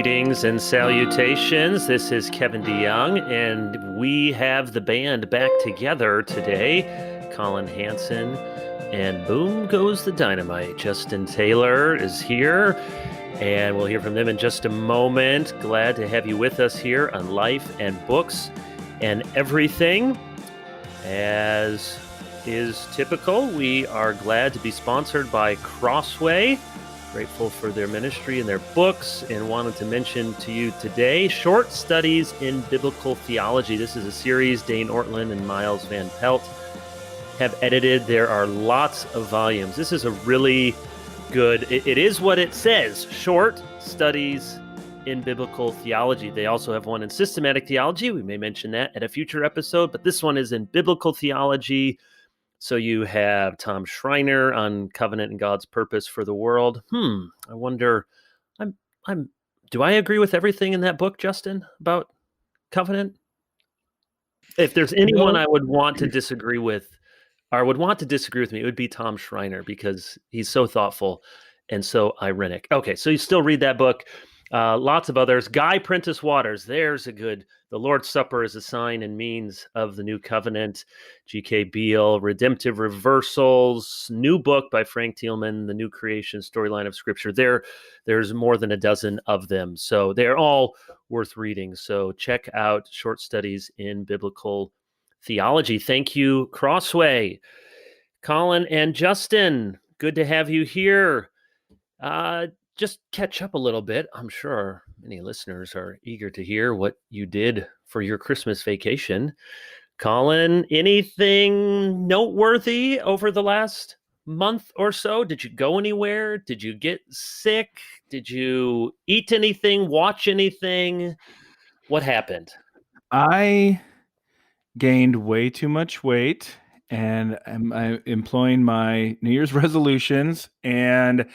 Greetings and salutations. This is Kevin DeYoung, and we have the band back together today. Collin Hansen, and boom goes the dynamite. Justin Taylor is here, and we'll hear from them in just a moment. Glad to have you with us here on Life and Books and Everything. As is typical, we are glad to be sponsored by Crossway. Grateful for their ministry and their books, and wanted to mention to you today Short Studies in Biblical Theology. This is a series Dane Ortlund and Miles Van Pelt have edited. There are lots of volumes. This is a really good, it is what it says, Short Studies in Biblical Theology. They also have one in Systematic Theology. We may mention that at a future episode, but this one is in Biblical Theology. So you have Tom Schreiner on Covenant and God's Purpose for the World. I wonder, do I agree with everything in that book, Justin, about covenant? If there's anyone I would want to disagree with, or would want to disagree with me, it would be Tom Schreiner, because he's so thoughtful and so ironic. Okay, so you still read that book. Lots of others. Guy Prentice Waters, there's a good. The Lord's Supper is a sign and means of the new covenant. G.K. Beale, Redemptive Reversals, new book by Frank Thielman, The New Creation Storyline of Scripture. There's more than a dozen of them, so they're all worth reading. So check out Short Studies in Biblical Theology. Thank you, Crossway. Collin and Justin, good to have you here. Just catch up a little bit. I'm sure many listeners are eager to hear what you did for your Christmas vacation. Collin, anything noteworthy over the last month or so? Did you go anywhere? Did you get sick? Did you eat anything? Watch anything? What happened? I gained way too much weight, and I'm employing my New Year's resolutions, and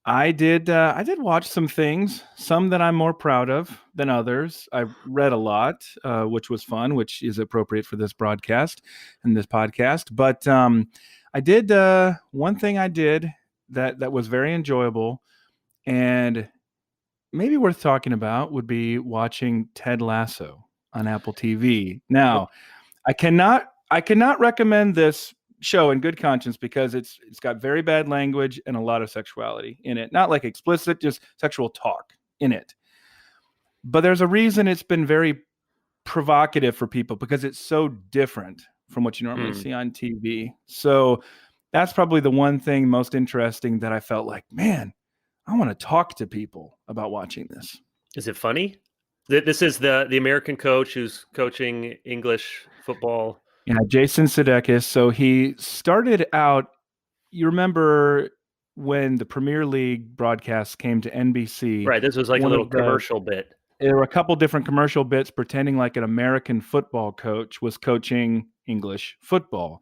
I did watch some things, some that I'm more proud of than others. I read a lot, which was fun, which is appropriate for this broadcast and this podcast. But I did one thing I did that was very enjoyable and maybe worth talking about would be watching Ted Lasso on Apple TV. Now, I cannot recommend this show in good conscience because it's got very bad language and a lot of sexuality in it. Not like explicit, just sexual talk in it. But there's a reason it's been very provocative for people, because it's so different from what you normally see on TV. So that's probably the one thing most interesting that I felt like, man, I want to talk to people about watching this. Is it funny? This is the American coach who's coaching English football. Yeah, Jason Sudeikis. So he started out, you remember when the Premier League broadcasts came to NBC. Right, this was like a little commercial bit. There were a couple different commercial bits pretending like an American football coach was coaching English football.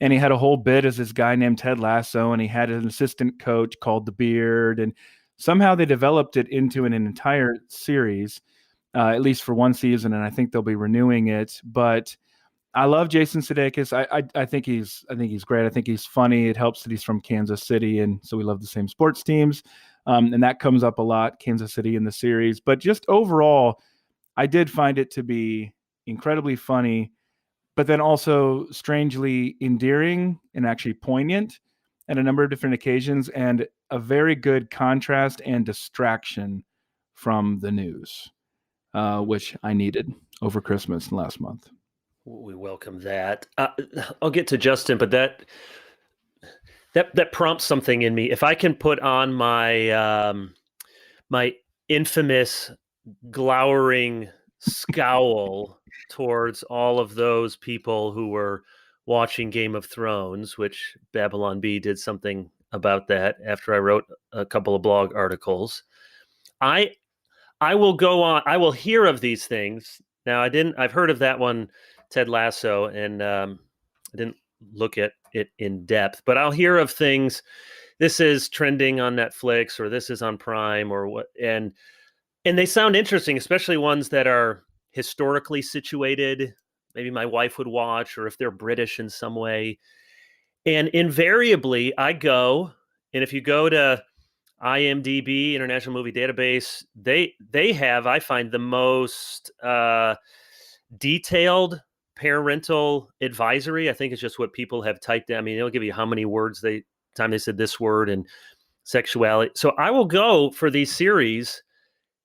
And he had a whole bit as this guy named Ted Lasso, and he had an assistant coach called The Beard. And somehow they developed it into an entire series, at least for one season, and I think they'll be renewing it. But I love Jason Sudeikis. I think he's great. I think he's funny. It helps that he's from Kansas City, and so we love the same sports teams. And that comes up a lot, Kansas City in the series. But just overall, I did find it to be incredibly funny, but then also strangely endearing and actually poignant at a number of different occasions, and a very good contrast and distraction from the news, which I needed over Christmas and last month. We welcome that. I'll get to Justin, but that prompts something in me. If I can put on my my infamous glowering scowl towards all of those people who were watching Game of Thrones, which Babylon Bee did something about that after I wrote a couple of blog articles. I will go on. I will hear of these things. Now, I've heard of that one, Ted Lasso, and I didn't look at it in depth, but I'll hear of things. This is trending on Netflix, or this is on Prime, or what, and they sound interesting, especially ones that are historically situated. Maybe my wife would watch, or if they're British in some way. And invariably, I go, and if you go to IMDb, International Movie Database, they have, I find, the most detailed parental advisory. I think it's just what people have typed in. I mean, they'll give you how many words time they said this word and sexuality. So I will go for these series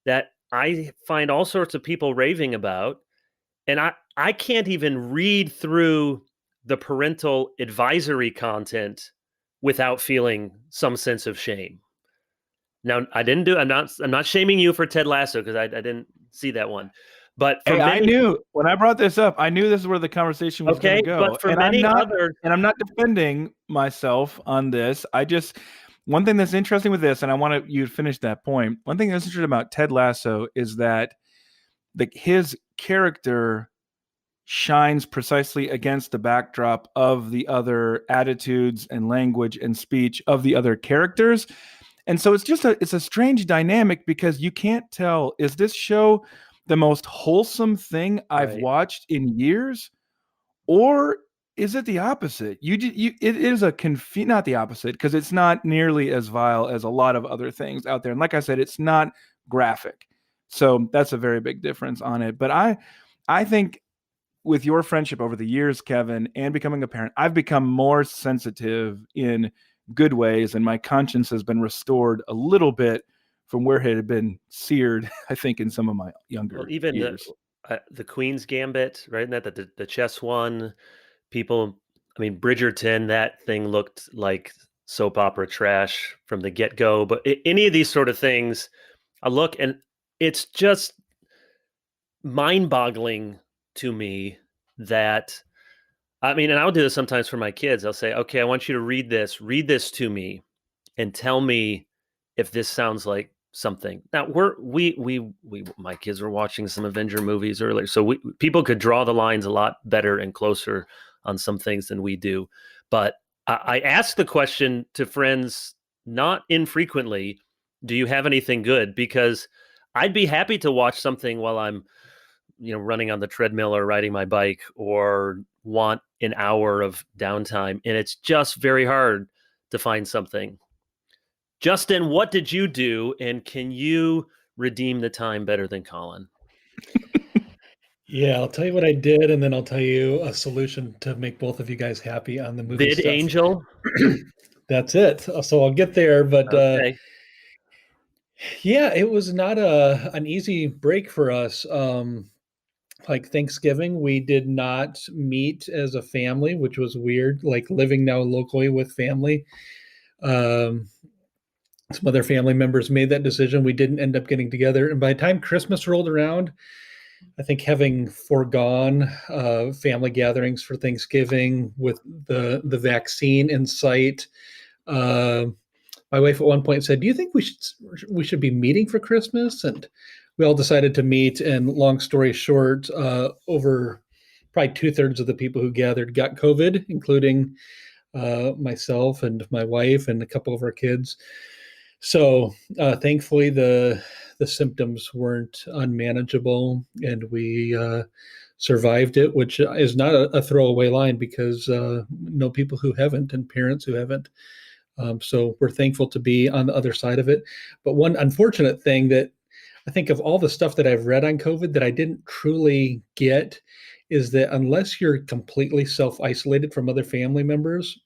that I find all sorts of people raving about, and I can't even read through the parental advisory content without feeling some sense of shame. Now, I'm not shaming you for Ted Lasso because I didn't see that one. But for Hey, I many, knew when I brought this up, I knew this is where the conversation was going to go. but for And I'm many not other, and I'm not defending myself on this. One thing that's interesting with this, and I want you to finish that point. One thing that's interesting about Ted Lasso is that his character shines precisely against the backdrop of the other attitudes and language and speech of the other characters. And so it's a strange dynamic because you can't tell, is this show the most wholesome thing I've right. watched in years, or is it the opposite? It is not the opposite, because it's not nearly as vile as a lot of other things out there. And like I said, it's not graphic. So that's a very big difference on it. But I think with your friendship over the years, Kevin, and becoming a parent, I've become more sensitive in good ways, and my conscience has been restored a little bit from where it had been seared, I think, in some of my younger Even years. The Queen's Gambit, right? And that the chess one, people. I mean, Bridgerton, that thing looked like soap opera trash from the get go. But any of these sort of things, I look and it's just mind boggling to me that I mean, and I'll do this sometimes for my kids. I'll say, okay, I want you to read this to me and tell me if this sounds like something. Now my kids were watching some Avenger movies earlier, so people could draw the lines a lot better and closer on some things than we do. But I ask the question to friends not infrequently, do you have anything good? Because I'd be happy to watch something while I'm running on the treadmill or riding my bike, or want an hour of downtime, and it's just very hard to find something. Justin, what did you do, and can you redeem the time better than Collin? Yeah, I'll tell you what I did, and then I'll tell you a solution to make both of you guys happy on the movie stuff. VidAngel? That's it. So I'll get there, but Okay. yeah, it was not an easy break for us. Like Thanksgiving, we did not meet as a family, which was weird. Like living now locally with family. Um, some other family members made that decision. We didn't end up getting together, and by the time Christmas rolled around, I think having foregone family gatherings for Thanksgiving with the vaccine in sight, uh, my wife at one point said, "Do you think we should be meeting for Christmas?" And we all decided to meet. And long story short, over probably 2/3 of the people who gathered got COVID, including myself and my wife and a couple of our kids. So thankfully, the symptoms weren't unmanageable, and we survived it, which is not a throwaway line, because know people who haven't and parents who haven't. So we're thankful to be on the other side of it. But one unfortunate thing that I think, of all the stuff that I've read on COVID, that I didn't truly get, is that unless you're completely self-isolated from other family members,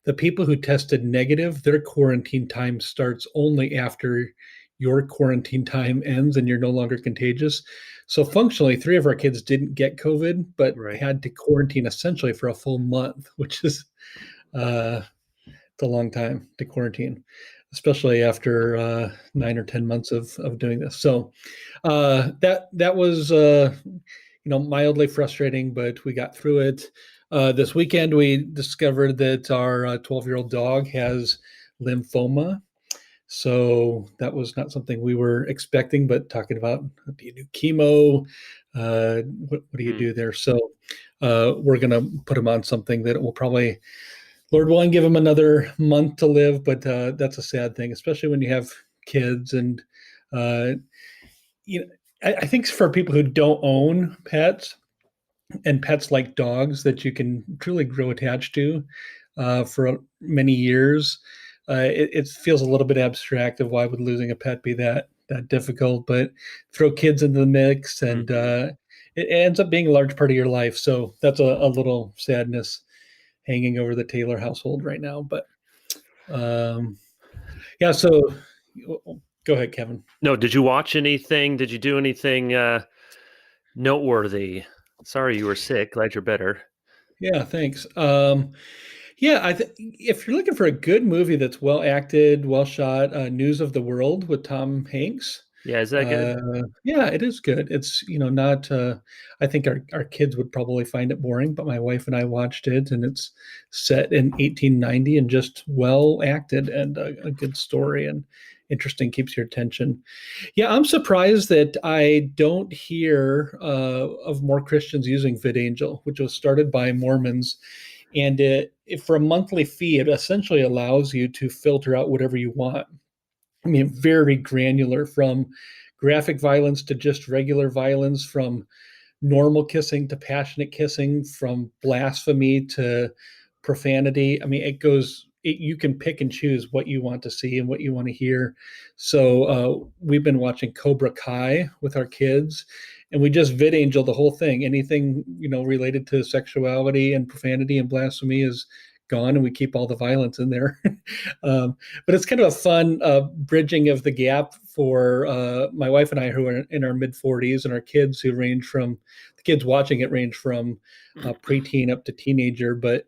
the people who tested negative, their quarantine time starts only after your quarantine time ends and you're no longer contagious. So functionally, 3 of our kids didn't get COVID, but Right. had to quarantine essentially for a full month, which is it's a long time to quarantine, especially after 9 or 10 months of doing this. So that was mildly frustrating, but we got through it. This weekend, we discovered that our 12-year-old dog has lymphoma. So that was not something we were expecting, but talking about, do you do chemo? What do you do there? So we're going to put him on something that will probably, Lord willing, give him another month to live. But that's a sad thing, especially when you have kids. And, I think for people who don't own pets, and pets like dogs that you can truly grow attached to for many years, it feels a little bit abstract of why would losing a pet be that difficult, but throw kids into the mix, and it ends up being a large part of your life. So that's a little sadness hanging over the Taylor household right now. But yeah, so go ahead, Kevin. No, did you watch anything? Did you do anything noteworthy? Sorry you were sick. Glad you're better. Yeah, thanks. Yeah, if you're looking for a good movie that's well acted, well shot, News of the World with Tom Hanks. Yeah, is that good? Yeah, it is good. It's not. I think our kids would probably find it boring, but my wife and I watched it, and it's set in 1890 and just well acted and a good story and interesting, keeps your attention. Yeah, I'm surprised that I don't hear of more Christians using VidAngel, which was started by Mormons. And for a monthly fee, it essentially allows you to filter out whatever you want. I mean, very granular, from graphic violence to just regular violence, from normal kissing to passionate kissing, from blasphemy to profanity. I mean, you can pick and choose what you want to see and what you want to hear. So we've been watching Cobra Kai with our kids, and we just VidAngel the whole thing. Anything related to sexuality and profanity and blasphemy is gone, and we keep all the violence in there. But it's kind of a fun bridging of the gap for my wife and I, who are in our mid 40s, and our kids, who the kids watching it range from preteen up to teenager. But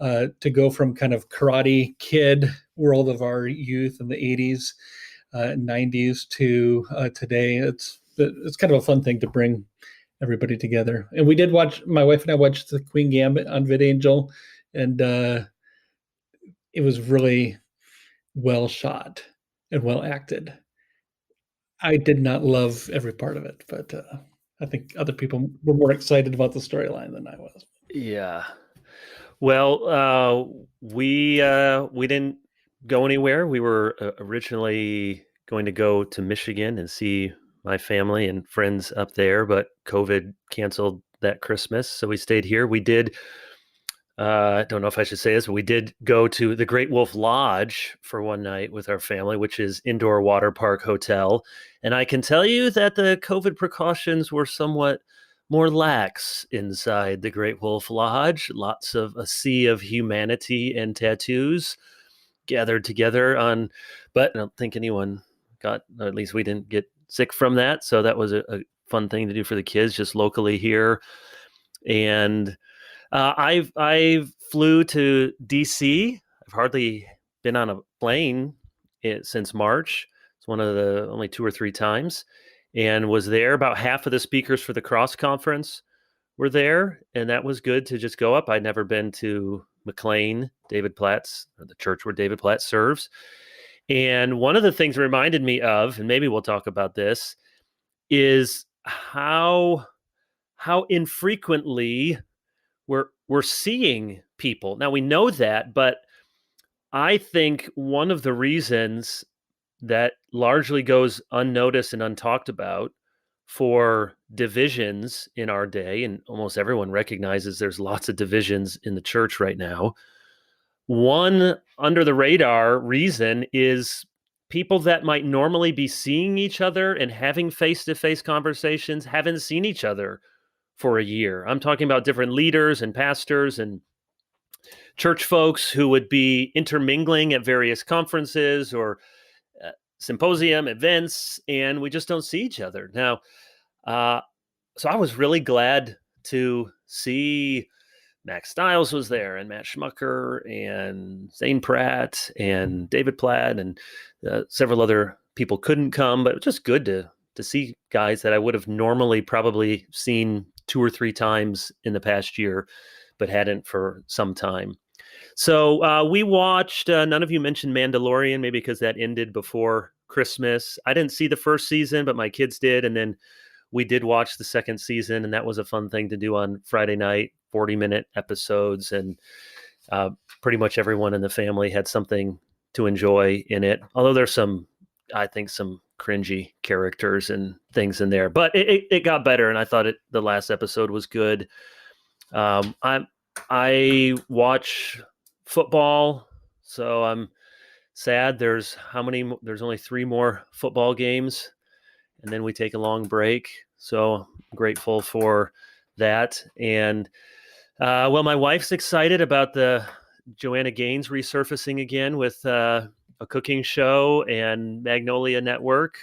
to go from kind of Karate Kid world of our youth in the 80s, 90s to today, it's kind of a fun thing to bring everybody together. And my wife and I watched the Queen Gambit on VidAngel, and it was really well shot and well acted. I did not love every part of it, but I think other people were more excited about the storyline than I was. Yeah. Well, we didn't go anywhere. We were originally going to go to Michigan and see my family and friends up there, but COVID canceled that Christmas, so we stayed here. We did. I don't know if I should say this, but we did go to the Great Wolf Lodge for one night with our family, which is indoor water park hotel. And I can tell you that the COVID precautions were somewhat more lax inside the Great Wolf Lodge. Lots of a sea of humanity and tattoos gathered together but I don't think anyone got, or at least we didn't get sick from that. So that was a fun thing to do for the kids, just locally here. And I flew to DC. I've hardly been on a plane since March. It's one of the only 2 or 3 times, and was there. About half of the speakers for the Cross Conference were there, and that was good to just go up. I'd never been to McLean, David Platt's, or the church where David Platt serves. And one of the things it reminded me of, and maybe we'll talk about this, is how infrequently we're seeing people. Now we know that, but I think one of the reasons that largely goes unnoticed and untalked about for divisions in our day, and almost everyone recognizes there's lots of divisions in the church right now. One under the radar reason is people that might normally be seeing each other and having face-to-face conversations haven't seen each other for a year. I'm talking about different leaders and pastors and church folks who would be intermingling at various conferences or symposium events, and we just don't see each other now. So I was really glad to see Max Stiles was there, and Matt Schmucker, and Zane Pratt, and David Platt, and several other people couldn't come, but it was just good to see guys that I would have normally probably seen 2 or 3 times in the past year, but hadn't for some time. So we watched, none of you mentioned Mandalorian, maybe because that ended before Christmas. I didn't see the first season, but my kids did. And then we did watch the second season, and that was a fun thing to do on Friday night, 40-minute episodes. And pretty much everyone in the family had something to enjoy in it. Although there's I think some cringy characters and things in there, but it got better. And I thought the last episode was good. I watch football, so I'm sad. There's there's only 3 more football games, and then we take a long break. So I'm grateful for that. And well, my wife's excited about the Joanna Gaines resurfacing again with a cooking show and Magnolia Network.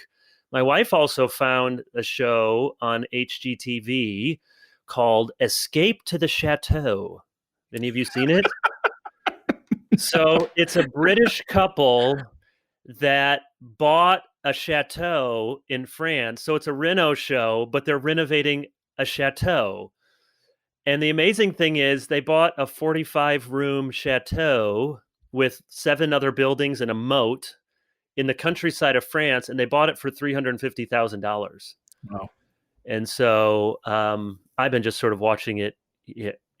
My wife also found a show on HGTV called Escape to the Chateau. Any of you seen it? So it's a British couple that bought a chateau in France. So it's a reno show, but they're renovating a chateau. And the amazing thing is they bought a 45-room chateau with 7 other buildings and a moat in the countryside of France, and they bought it for $350,000. Wow. And so I've been just sort of watching it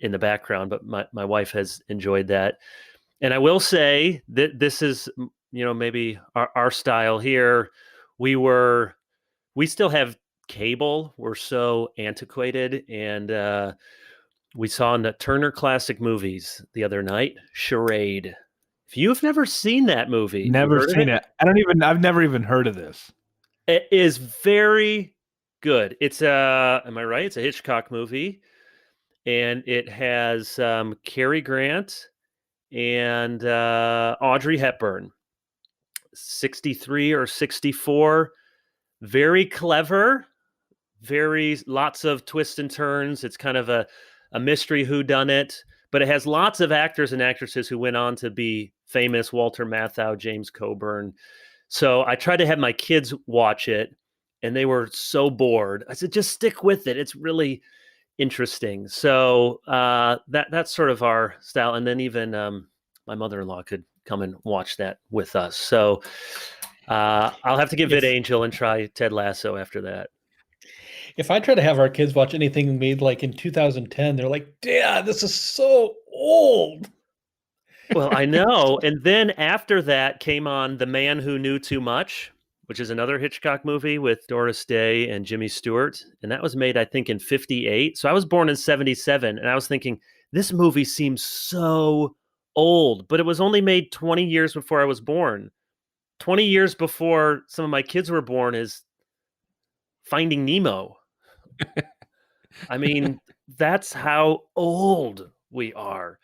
in the background, but my wife has enjoyed that. And I will say that this is, maybe our style here. We still have cable. We're so antiquated. And we saw in the Turner Classic Movies the other night, Charade. If you've never seen that movie, Never seen it. I've never even heard of this. It is very good. It's am I right? It's a Hitchcock movie. And it has Cary Grant and Audrey Hepburn, 63 or 64. Very clever, lots of twists and turns. It's kind of a mystery whodunit, but it has lots of actors and actresses who went on to be famous: Walter Matthau, James Coburn. So I tried to have my kids watch it, and they were so bored. I said, just stick with it. It's really interesting. So that's sort of our style. And then even my mother-in-law could come and watch that with us. So I'll have to give VidAngel and try Ted Lasso after that. If I try to have our kids watch anything made like in 2010, they're like, Dad, this is so old. Well, I know. And then after that came on The Man Who Knew Too Much, which is another Hitchcock movie with Doris Day and Jimmy Stewart. And that was made, I think, in 58. So I was born in 77. And I was thinking, this movie seems so old, but it was only made 20 years before I was born. 20 years before some of my kids were born is Finding Nemo. I mean, that's how old we are.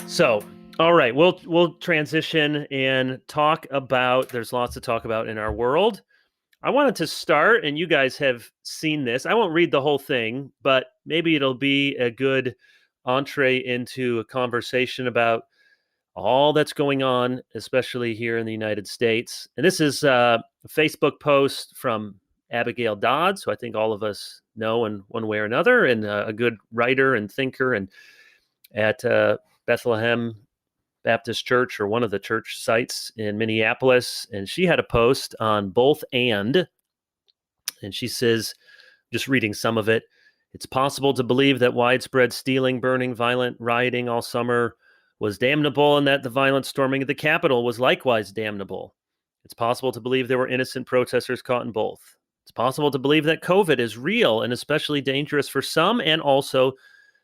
So, all right, we'll transition and talk about, there's lots to talk about in our world. I wanted to start, and you guys have seen this. I won't read the whole thing, but maybe it'll be a good entree into a conversation about all that's going on, especially here in the United States. And this is a Facebook post from Abigail Dodds, who I think all of us know in one way or another, and a good writer and thinker, and at Bethlehem Baptist Church, or one of the church sites in Minneapolis. And she had a post on both and she says, just reading some of it, it's possible to believe that widespread stealing, burning, violent rioting all summer was damnable, and that the violent storming of the Capitol was likewise damnable. It's possible to believe there were innocent protesters caught in both. It's possible to believe that COVID is real and especially dangerous for some, and also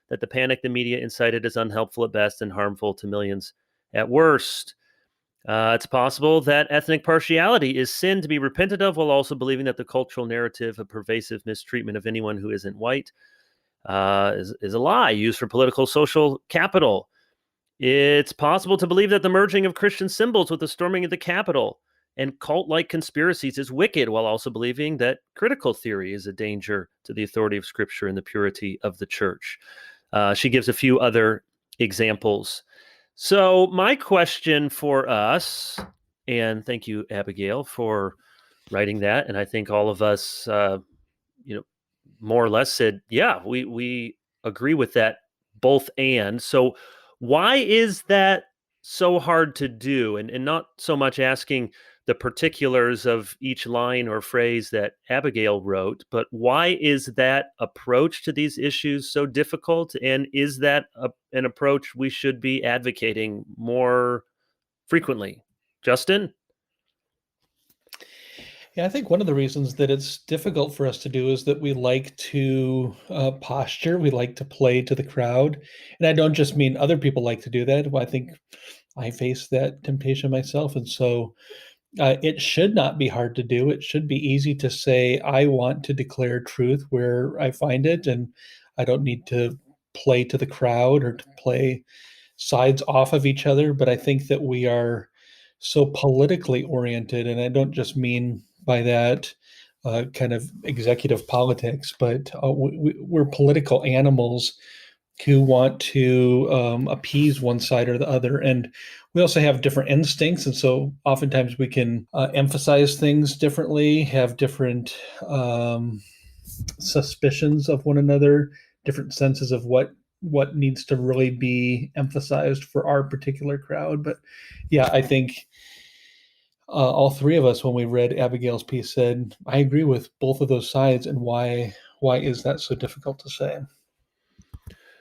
that the panic the media incited is unhelpful at best and harmful to millions at worst. It's possible that ethnic partiality is sin to be repented of, while also believing that the cultural narrative of pervasive mistreatment of anyone who isn't white is a lie used for political social capital. It's possible to believe that the merging of Christian symbols with the storming of the Capitol and cult-like conspiracies is wicked, while also believing that critical theory is a danger to the authority of Scripture and the purity of the church. She gives a few other examples. So my question for us, and thank you, Abigail, for writing that, and I think all of us, more or less said, yeah, we agree with that, both and. So why is that so hard to do? And not so much asking the particulars of each line or phrase that Abigail wrote, but why is that approach to these issues so difficult? And is that an approach we should be advocating more frequently? Justin? Yeah, I think one of the reasons that it's difficult for us to do is that we like to posture, we like to play to the crowd. And I don't just mean other people like to do that. I think I face that temptation myself. And so it should not be hard to do. It should be easy to say, I want to declare truth where I find it, and I don't need to play to the crowd or to play sides off of each other. But I think that we are so politically oriented, and I don't just mean by that kind of executive politics, but we're political animals who want to appease one side or the other. And we also have different instincts. And so oftentimes we can emphasize things differently, have different suspicions of one another, different senses of what needs to really be emphasized for our particular crowd. But yeah, I think all three of us, when we read Abigail's piece, said, I agree with both of those sides. And why is that so difficult to say?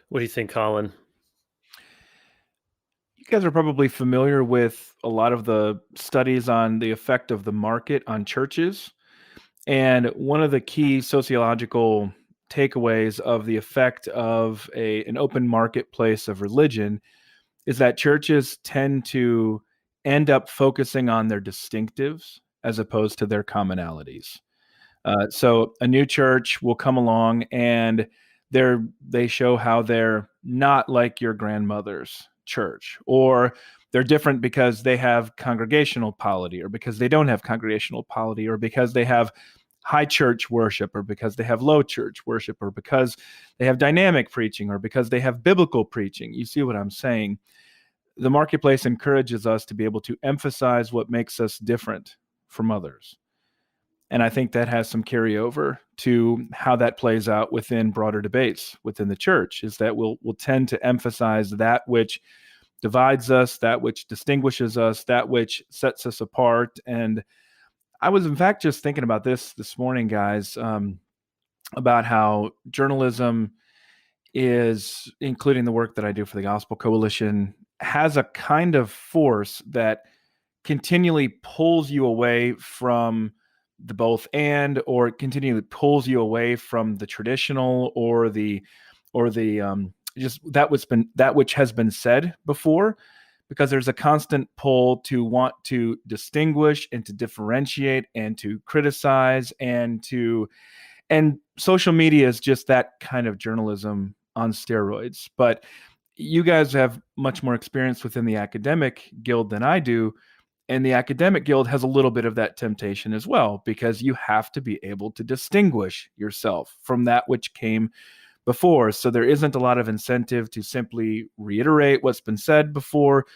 What do you think, Collin? You guys are probably familiar with a lot of the studies on the effect of the market on churches. And one of the key sociological takeaways of the effect of an open marketplace of religion is that churches tend to end up focusing on their distinctives as opposed to their commonalities. So a new church will come along and they show how they're not like your grandmother's church, or they're different because they have congregational polity, or because they don't have congregational polity, or because they have high church worship, or because they have low church worship, or because they have dynamic preaching, or because they have biblical preaching. You see what I'm saying? The marketplace encourages us to be able to emphasize what makes us different from others. And I think that has some carryover to how that plays out within broader debates within the church, is that we'll tend to emphasize that which divides us, that which distinguishes us, that which sets us apart. And I was, in fact, just thinking about this morning, guys, about how journalism is, including the work that I do for the Gospel Coalition, has a kind of force that continually pulls you away from the both and, or continually pulls you away from the traditional, or the just that which has been said before, because there's a constant pull to want to distinguish and to differentiate and to criticize and social media is just that kind of journalism on steroids. But you guys have much more experience within the academic guild than I do. And the academic guild has a little bit of that temptation as well, because you have to be able to distinguish yourself from that which came before. So there isn't a lot of incentive to simply reiterate what's been said before.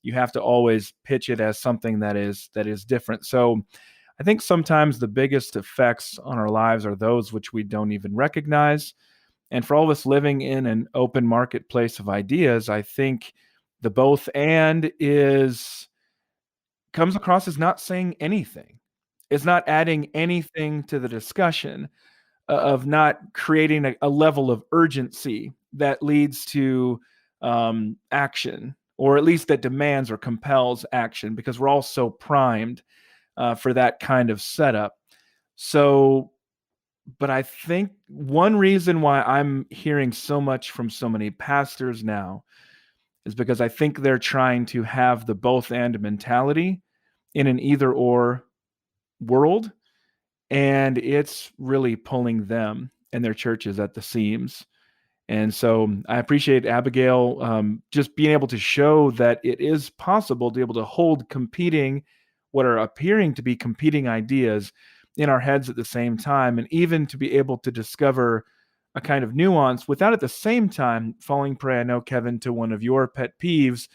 You have to always pitch it as something that is different. So I think sometimes the biggest effects on our lives are those which we don't even recognize. And for all of us living in an open marketplace of ideas, I think the both and comes across as not saying anything. It's not adding anything to the discussion, of not creating a level of urgency that leads to action, or at least that demands or compels action, because we're all so primed for that kind of setup. So, but I think one reason why I'm hearing so much from so many pastors now is because I think they're trying to have the both and mentality in an either or world, and it's really pulling them and their churches at the seams. And so I appreciate Abigail just being able to show that it is possible to be able to hold what are appearing to be competing ideas in our heads at the same time, and even to be able to discover a kind of nuance without at the same time falling prey, I know, Kevin, to one of your pet peeves,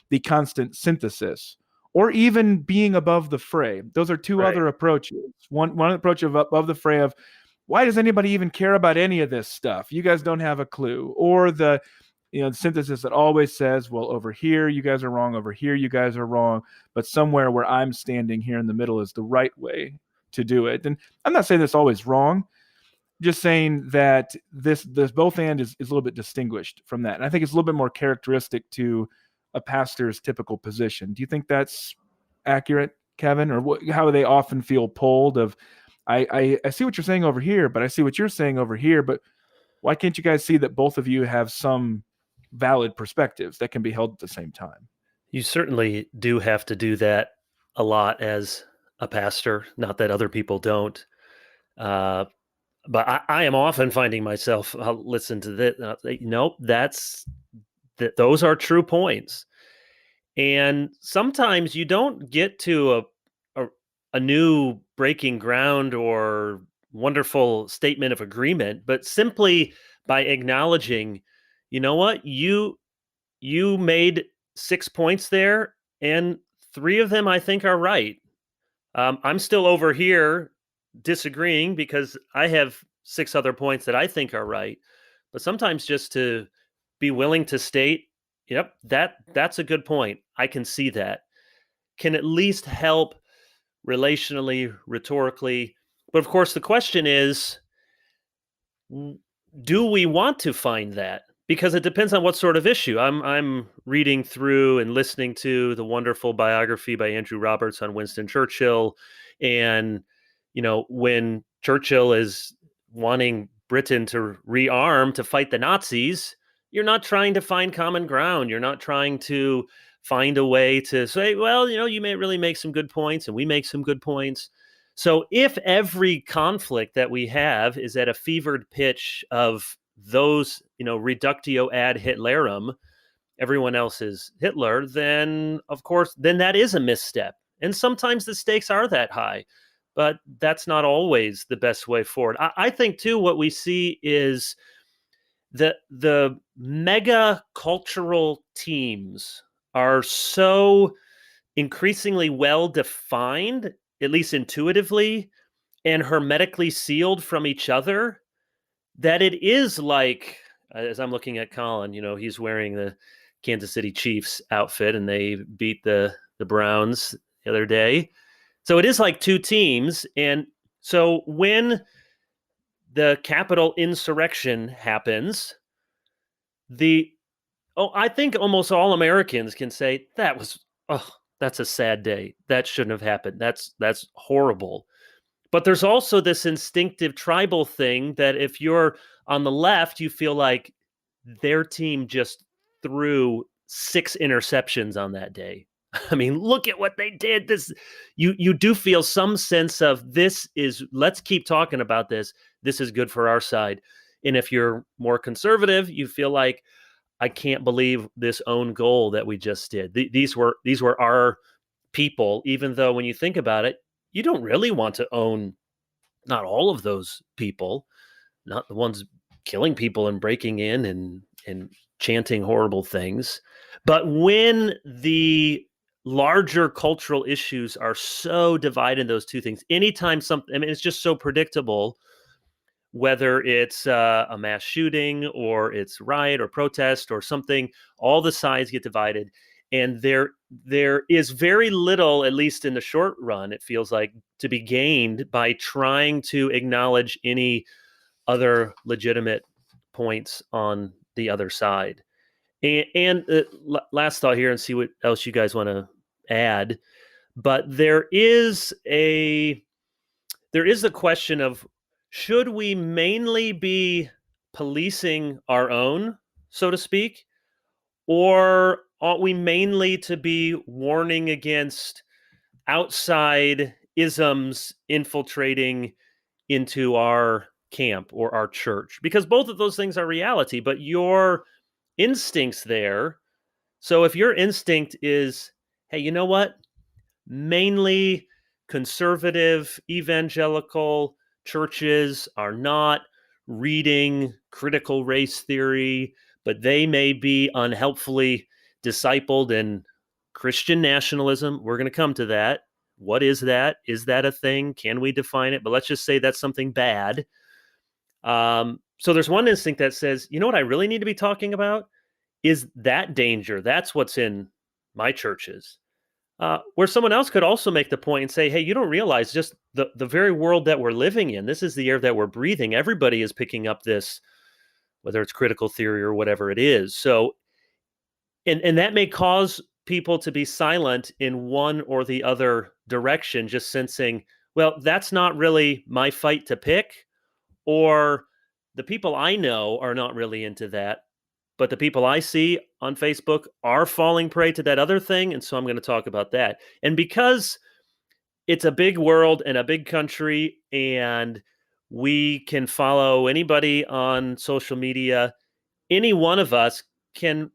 the constant synthesis, or even being above the fray. Those are two other approaches. One approach of above the fray of, why does anybody even care about any of this stuff? You guys don't have a clue. Or the synthesis that always says, well, over here you guys are wrong, over here you guys are wrong, but somewhere where I'm standing here in the middle is the right way to do it. And I'm not saying that's always wrong, just saying that this both and is a little bit distinguished from that. And I think it's a little bit more characteristic to a pastor's typical position. Do you think that's accurate, Kevin, or how they often feel pulled of, I see what you're saying over here, but I see what you're saying over here, but why can't you guys see that both of you have some valid perspectives that can be held at the same time? You certainly do have to do that a lot as a pastor, not that other people don't. But I am often finding myself, I'll listen to this, nope, those are true points. And sometimes you don't get to a new breaking ground or wonderful statement of agreement, but simply by acknowledging, you know what, you made 6 points there, and 3 of them I think are right. I'm still over here disagreeing because I have 6 other points that I think are right. But sometimes just to be willing to state, yep, that's a good point. I can see that. Can at least help relationally, rhetorically. But of course, the question is, do we want to find that? Because it depends on what sort of issue. I'm reading through and listening to the wonderful biography by Andrew Roberts on Winston Churchill, and when Churchill is wanting Britain to rearm to fight the Nazis, you're not trying to find common ground. You're not trying to find a way to say, well, you may really make some good points, and we make some good points. So if every conflict that we have is at a fevered pitch of those, reductio ad Hitlerum, everyone else is Hitler, then of course, then that is a misstep. And sometimes the stakes are that high, but that's not always the best way forward. I think too, what we see is the mega cultural teams are so increasingly well defined, at least intuitively, and hermetically sealed from each other, that it is like, as I'm looking at Collin, he's wearing the Kansas City Chiefs outfit, and they beat the Browns the other day. So it is like two teams. And so when the Capitol insurrection happens, I think almost all Americans can say that's a sad day. That shouldn't have happened. That's horrible. But there's also this instinctive tribal thing that if you're on the left, you feel like their team just threw 6 interceptions on that day. I mean, look at what they did. You do feel some sense of let's keep talking about this. This is good for our side. And if you're more conservative, you feel like, I can't believe this own goal that we just did. These were our people, even though when you think about it, you don't really want to own not all of those people, not the ones killing people and breaking in and chanting horrible things. But when the larger cultural issues are so divided in those two things, anytime it's just so predictable, whether it's a mass shooting or it's riot or protest or something, all the sides get divided. And there is very little, at least in the short run, it feels like, to be gained by trying to acknowledge any other legitimate points on the other side. And last thought here, and see what else you guys want to add. But there is the question of, should we mainly be policing our own, so to speak, or ought we mainly to be warning against outside isms infiltrating into our camp or our church? Because both of those things are reality, but your instincts there. So if your instinct is, hey, you know what? Mainly conservative, evangelical churches are not reading critical race theory, but they may be unhelpfully discipled in Christian nationalism. We're going to come to that. What is that? Is that a thing? Can we define it? But let's just say that's something bad. So there's one instinct that says, you know what I really need to be talking about is that danger. That's what's in my churches. Where someone else could also make the point and say, hey, you don't realize just the very world that we're living in. This is the air that we're breathing. Everybody is picking up this, whether it's critical theory or whatever it is. So, and that may cause people to be silent in one or the other direction, just sensing, well, that's not really my fight to pick, or the people I know are not really into that, but the people I see on Facebook are falling prey to that other thing, and so I'm going to talk about that. And because it's a big world and a big country, and we can follow anybody on social media, any one of us can,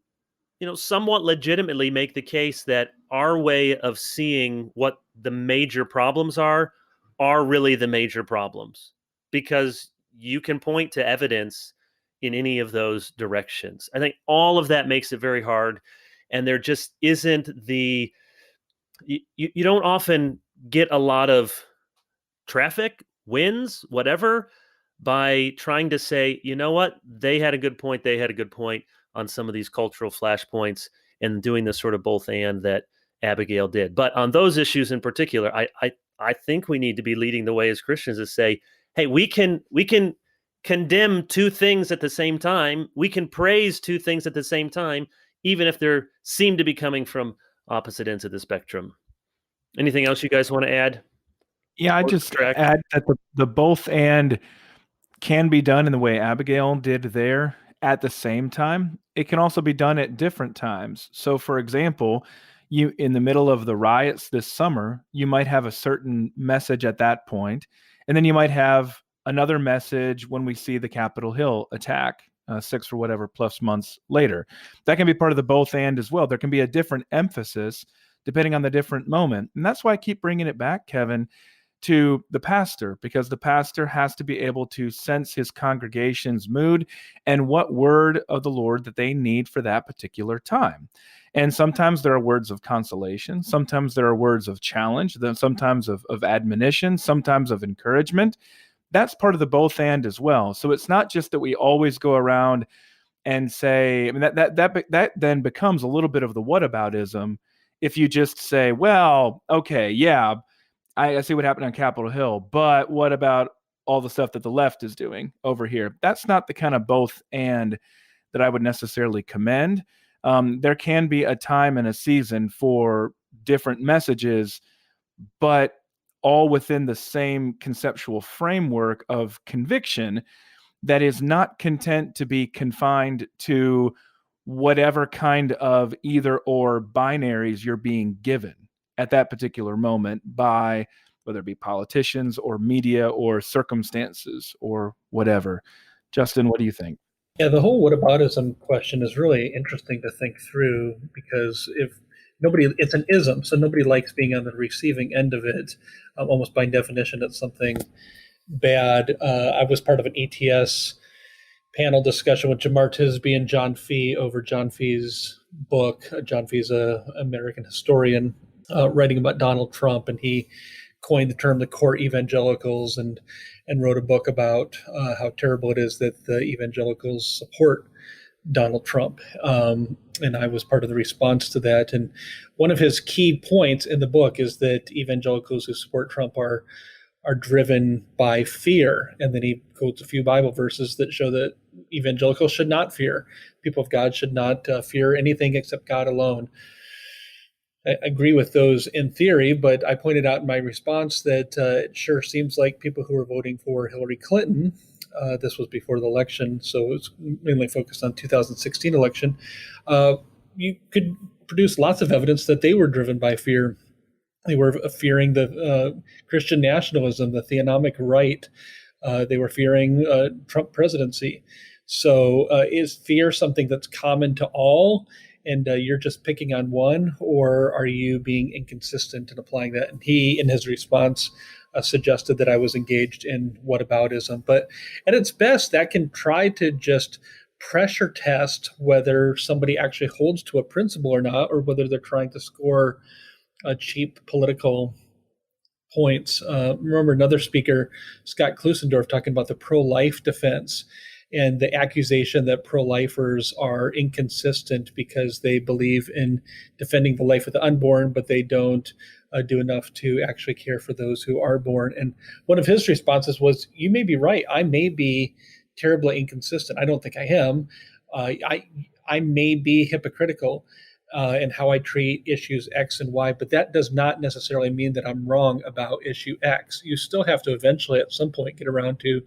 somewhat legitimately make the case that our way of seeing what the major problems are really the major problems, because you can point to evidence in any of those directions. I think all of that makes it very hard, and there just isn't you don't often get a lot of traffic, wins, whatever, by trying to say, you know what, they had a good point, they had a good point on some of these cultural flashpoints, and doing this sort of both and that Abigail did. But on those issues in particular, I think we need to be leading the way as Christians to say, hey, we can condemn two things at the same time. We can praise two things at the same time, even if they seem to be coming from opposite ends of the spectrum. Anything else you guys want to add? Yeah, I Or just subtract? add that the both and can be done in the way Abigail did there at the same time. It can also be done at different times. So, for example, you in the middle of the riots this summer, you might have a certain message at that point, and then you might have another message when we see the Capitol Hill attack 6 or whatever plus months later. That can be part of the both and as well. There can be a different emphasis depending on the different moment. And that's why I keep bringing it back, Kevin, to the pastor, because the pastor has to be able to sense his congregation's mood and what word of the Lord that they need for that particular time. And sometimes there are words of consolation, sometimes there are words of challenge, then sometimes of admonition, sometimes of encouragement. That's part of the both and as well. So it's not just that we always go around and say, I mean, that then becomes a little bit of the whataboutism if you just say, well, okay, yeah, I see what happened on Capitol Hill, but what about all the stuff that the left is doing over here? That's not the kind of both and that I would necessarily commend. There can be a time and a season for different messages, but all within the same conceptual framework of conviction that is not content to be confined to whatever kind of either or binaries you're being given at that particular moment by whether it be politicians or media or circumstances or whatever. Justin, what do you think? Yeah, the whole whataboutism question is really interesting to think through, because if nobody, it's an ism, so nobody likes being on the receiving end of it. Almost by definition, it's something bad. I was part of an ETS panel discussion with Jamar Tisby and John Fee over John Fee's book. John Fee's an American historian writing about Donald Trump, and he coined the term the core evangelicals, and wrote a book about how terrible it is that the evangelicals support Donald Trump. And I was part of the response to that. And one of his key points in the book is that evangelicals who support Trump are driven by fear. And then he quotes a few Bible verses that show that evangelicals should not fear. People of God should not fear anything except God alone. I agree with those in theory, but I pointed out in my response that it sure seems like people who are voting for Hillary Clinton, this was before the election, so it's mainly focused on 2016 election, you could produce lots of evidence that they were driven by fear. They were fearing the Christian nationalism, the theonomic right. They were fearing Trump presidency. So is fear something that's common to all, and you're just picking on one, or are you being inconsistent in applying that? And he, in his response, suggested that I was engaged in whataboutism. But at its best, that can try to just pressure test whether somebody actually holds to a principle or not, or whether they're trying to score cheap political points. Remember another speaker, Scott Klusendorf, talking about the pro-life defense and the accusation that pro-lifers are inconsistent because they believe in defending the life of the unborn, but they don't do enough to actually care for those who are born. And one of his responses was, you may be right. I may be terribly inconsistent. I don't think I am. I may be hypocritical. and how I treat issues X and Y, but that does not necessarily mean that I'm wrong about issue X. You still have to eventually, at some point, get around to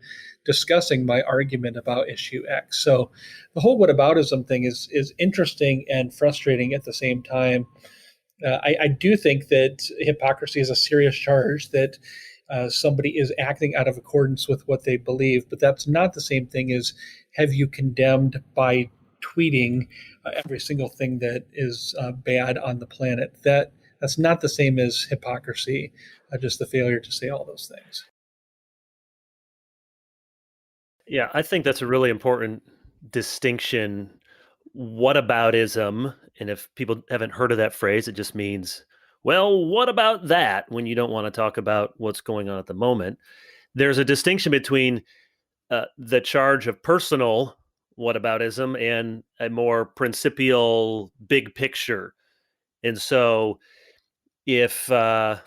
discussing my argument about issue X. So the whole whataboutism thing is interesting and frustrating at the same time. I do think that hypocrisy is a serious charge, that somebody is acting out of accordance with what they believe, but that's not the same thing as have you condemned by tweeting every single thing that is bad on the planet. That's not the same as hypocrisy, just the failure to say all those things. Yeah, I think that's a really important distinction. Whataboutism, and if people haven't heard of that phrase, it just means, well, what about that, when you don't want to talk about what's going on at the moment. There's a distinction between the charge of personal whataboutism and a more principial big picture. And so if, some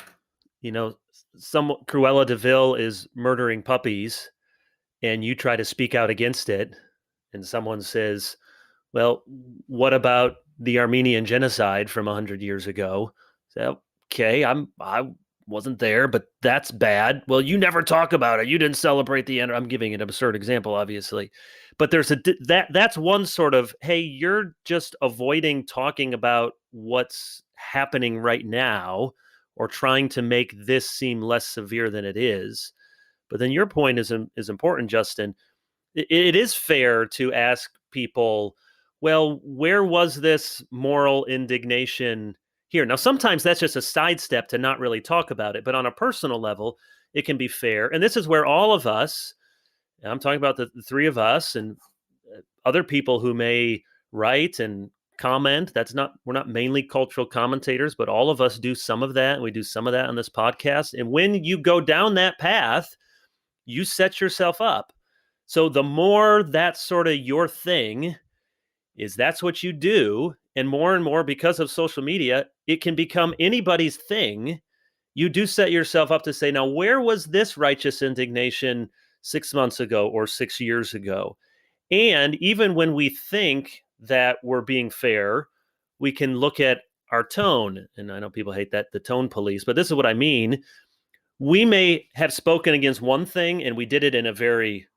Cruella de Vil is murdering puppies and you try to speak out against it, and someone says, well, what about the Armenian genocide from 100 years ago? So, okay, I wasn't there, but that's bad. Well, you never talk about it. You didn't celebrate the end. I'm giving an absurd example, obviously, but there's that's one sort of, hey, you're just avoiding talking about what's happening right now, or trying to make this seem less severe than it is. But then your point is important, Justin. It is fair to ask people, well, where was this moral indignation here? Now, sometimes that's just a sidestep to not really talk about it, but on a personal level, it can be fair. And this is where all of us, I'm talking about the three of us and other people who may write and comment. We're not mainly cultural commentators, but all of us do some of that. And we do some of that on this podcast. And when you go down that path, you set yourself up. So the more that's sort of your thing, is that's what you do, and more because of social media, it can become anybody's thing. You do set yourself up to say, now, where was this righteous indignation 6 months ago or 6 years ago? And even when we think that we're being fair, we can look at our tone. And I know people hate that, the tone police, but this is what I mean. We may have spoken against one thing and we did it in a very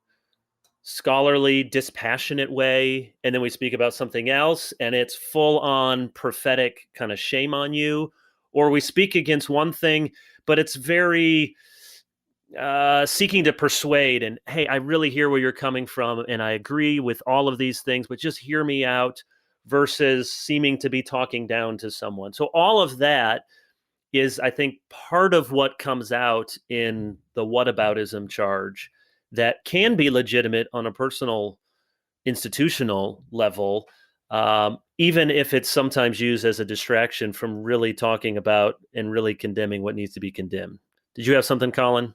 scholarly, dispassionate way, and then we speak about something else and it's full on prophetic kind of shame on you. Or we speak against one thing, but it's very seeking to persuade, and hey, I really hear where you're coming from and I agree with all of these things, but just hear me out, versus seeming to be talking down to someone. So all of that is, I think, part of what comes out in the whataboutism charge that can be legitimate on a personal, institutional level, even if it's sometimes used as a distraction from really talking about and really condemning what needs to be condemned. Did you have something, Collin?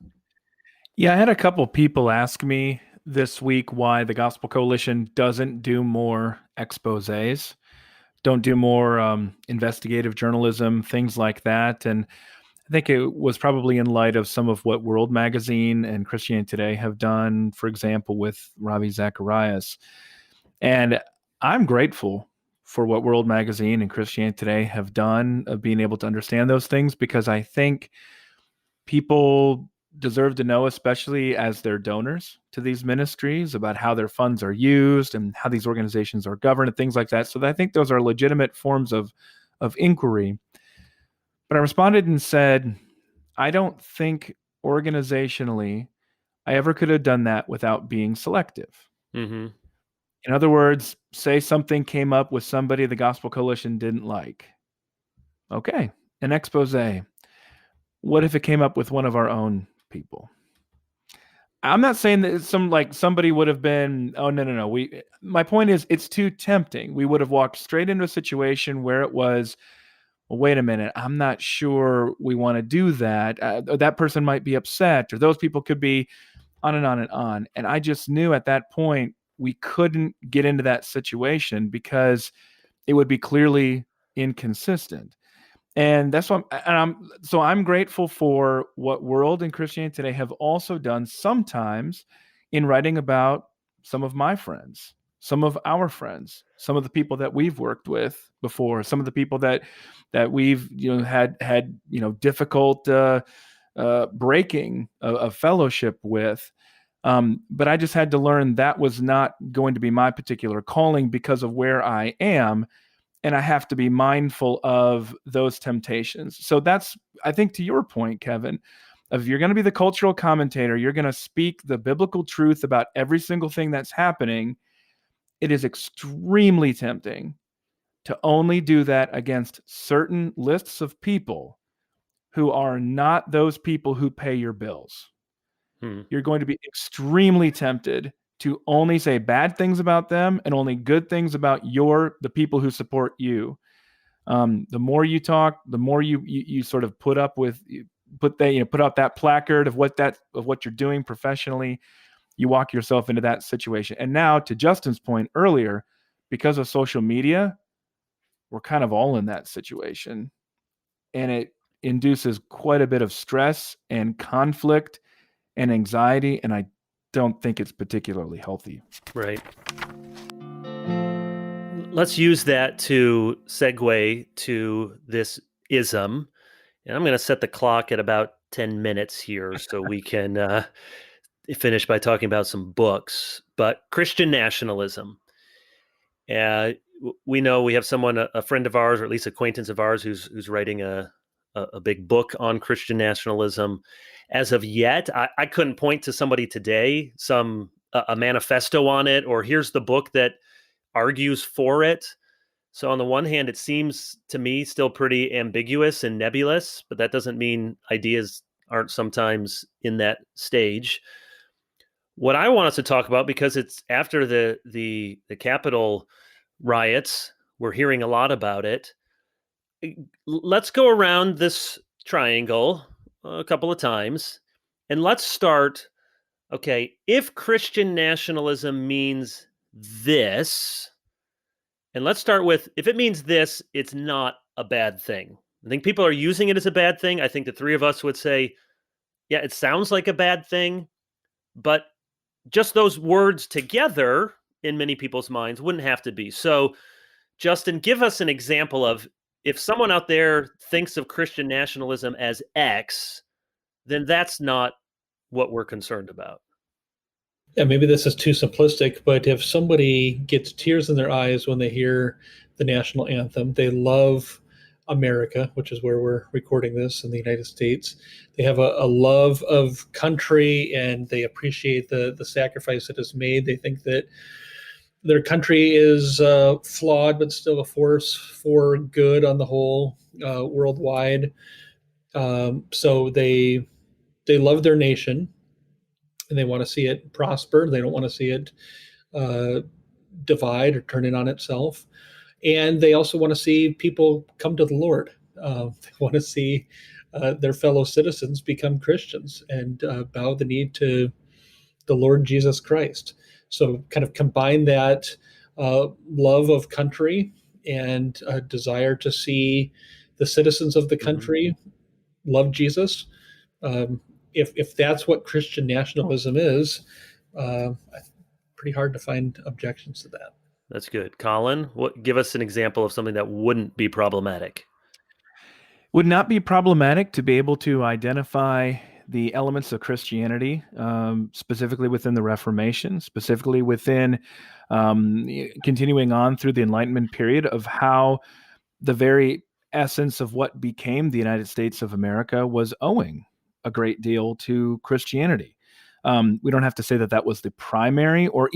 Yeah, I had a couple people ask me this week why the Gospel Coalition doesn't do more exposés, don't do more investigative journalism, things like that. And I think it was probably in light of some of what World Magazine and Christianity Today have done, for example, with Ravi Zacharias. And I'm grateful for what World Magazine and Christianity Today have done of being able to understand those things, because I think people deserve to know, especially as their donors to these ministries, about how their funds are used and how these organizations are governed and things like that. So I think those are legitimate forms of inquiry. But I responded and said, I don't think organizationally I ever could have done that without being selective. Mm-hmm. In other words, say something came up with somebody the Gospel Coalition didn't like. Okay, an expose. What if it came up with one of our own people? I'm not saying that somebody would have been, oh, no. My point is, it's too tempting. We would have walked straight into a situation where it was, well, wait a minute, I'm not sure we want to do that. That person might be upset, or those people could be on and on and on. And I just knew at that point we couldn't get into that situation because it would be clearly inconsistent. And that's what I'm grateful for what World and Christianity Today have also done sometimes in writing about some of my friends some of our friends, some of the people that we've worked with before, some of the people that we've had difficult breaking of fellowship with. But I just had to learn that was not going to be my particular calling because of where I am. And I have to be mindful of those temptations. So that's, I think, to your point, Kevin, if you're going to be the cultural commentator, you're going to speak the biblical truth about every single thing that's happening. It is extremely tempting to only do that against certain lists of people who are not those people who pay your bills. You're going to be extremely tempted to only say bad things about them and only good things about the people who support you. The more you talk, the more you sort of put out that placard of what you're doing professionally. You walk yourself into that situation. And now, to Justin's point earlier, because of social media, we're kind of all in that situation, and it induces quite a bit of stress and conflict and anxiety, and I don't think it's particularly healthy. Right. Let's use that to segue to this ism. And I'm going to set the clock at about 10 minutes here so we can finish by talking about some books. But Christian nationalism. We know we have someone, a friend of ours, or at least acquaintance of ours, who's writing a big book on Christian nationalism. As of yet, I couldn't point to somebody today, a manifesto on it, or here's the book that argues for it. So on the one hand, it seems to me still pretty ambiguous and nebulous, but that doesn't mean ideas aren't sometimes in that stage. What I want us to talk about, because it's after the Capitol riots, we're hearing a lot about it. Let's go around this triangle a couple of times, and let's start. Okay, if Christian nationalism means this, and let's start with, if it means this, it's not a bad thing. I think people are using it as a bad thing. I think the three of us would say, yeah, it sounds like a bad thing, but just those words together in many people's minds wouldn't have to be. So, Justin, give us an example of, if someone out there thinks of Christian nationalism as X, then that's not what we're concerned about. Yeah, maybe this is too simplistic, but if somebody gets tears in their eyes when they hear the national anthem, they love America, which is where we're recording this in the United States. They have a love of country, and they appreciate the sacrifice that is made. They think that their country is flawed, but still a force for good on the whole, worldwide. So they love their nation, and they want to see it prosper. They don't want to see it divide or turn in on itself. And they also want to see people come to the Lord. They want to see their fellow citizens become Christians and bow the knee to the Lord Jesus Christ. So kind of combine that love of country and desire to see the citizens of the country love Jesus. If that's what Christian nationalism is, pretty hard to find objections to that. That's good. Collin, give us an example of something that wouldn't be problematic. Would not be problematic to be able to identify the elements of Christianity, specifically within the Reformation, specifically within continuing on through the Enlightenment period, of how the very essence of what became the United States of America was owing a great deal to Christianity. We don't have to say that that was the primary or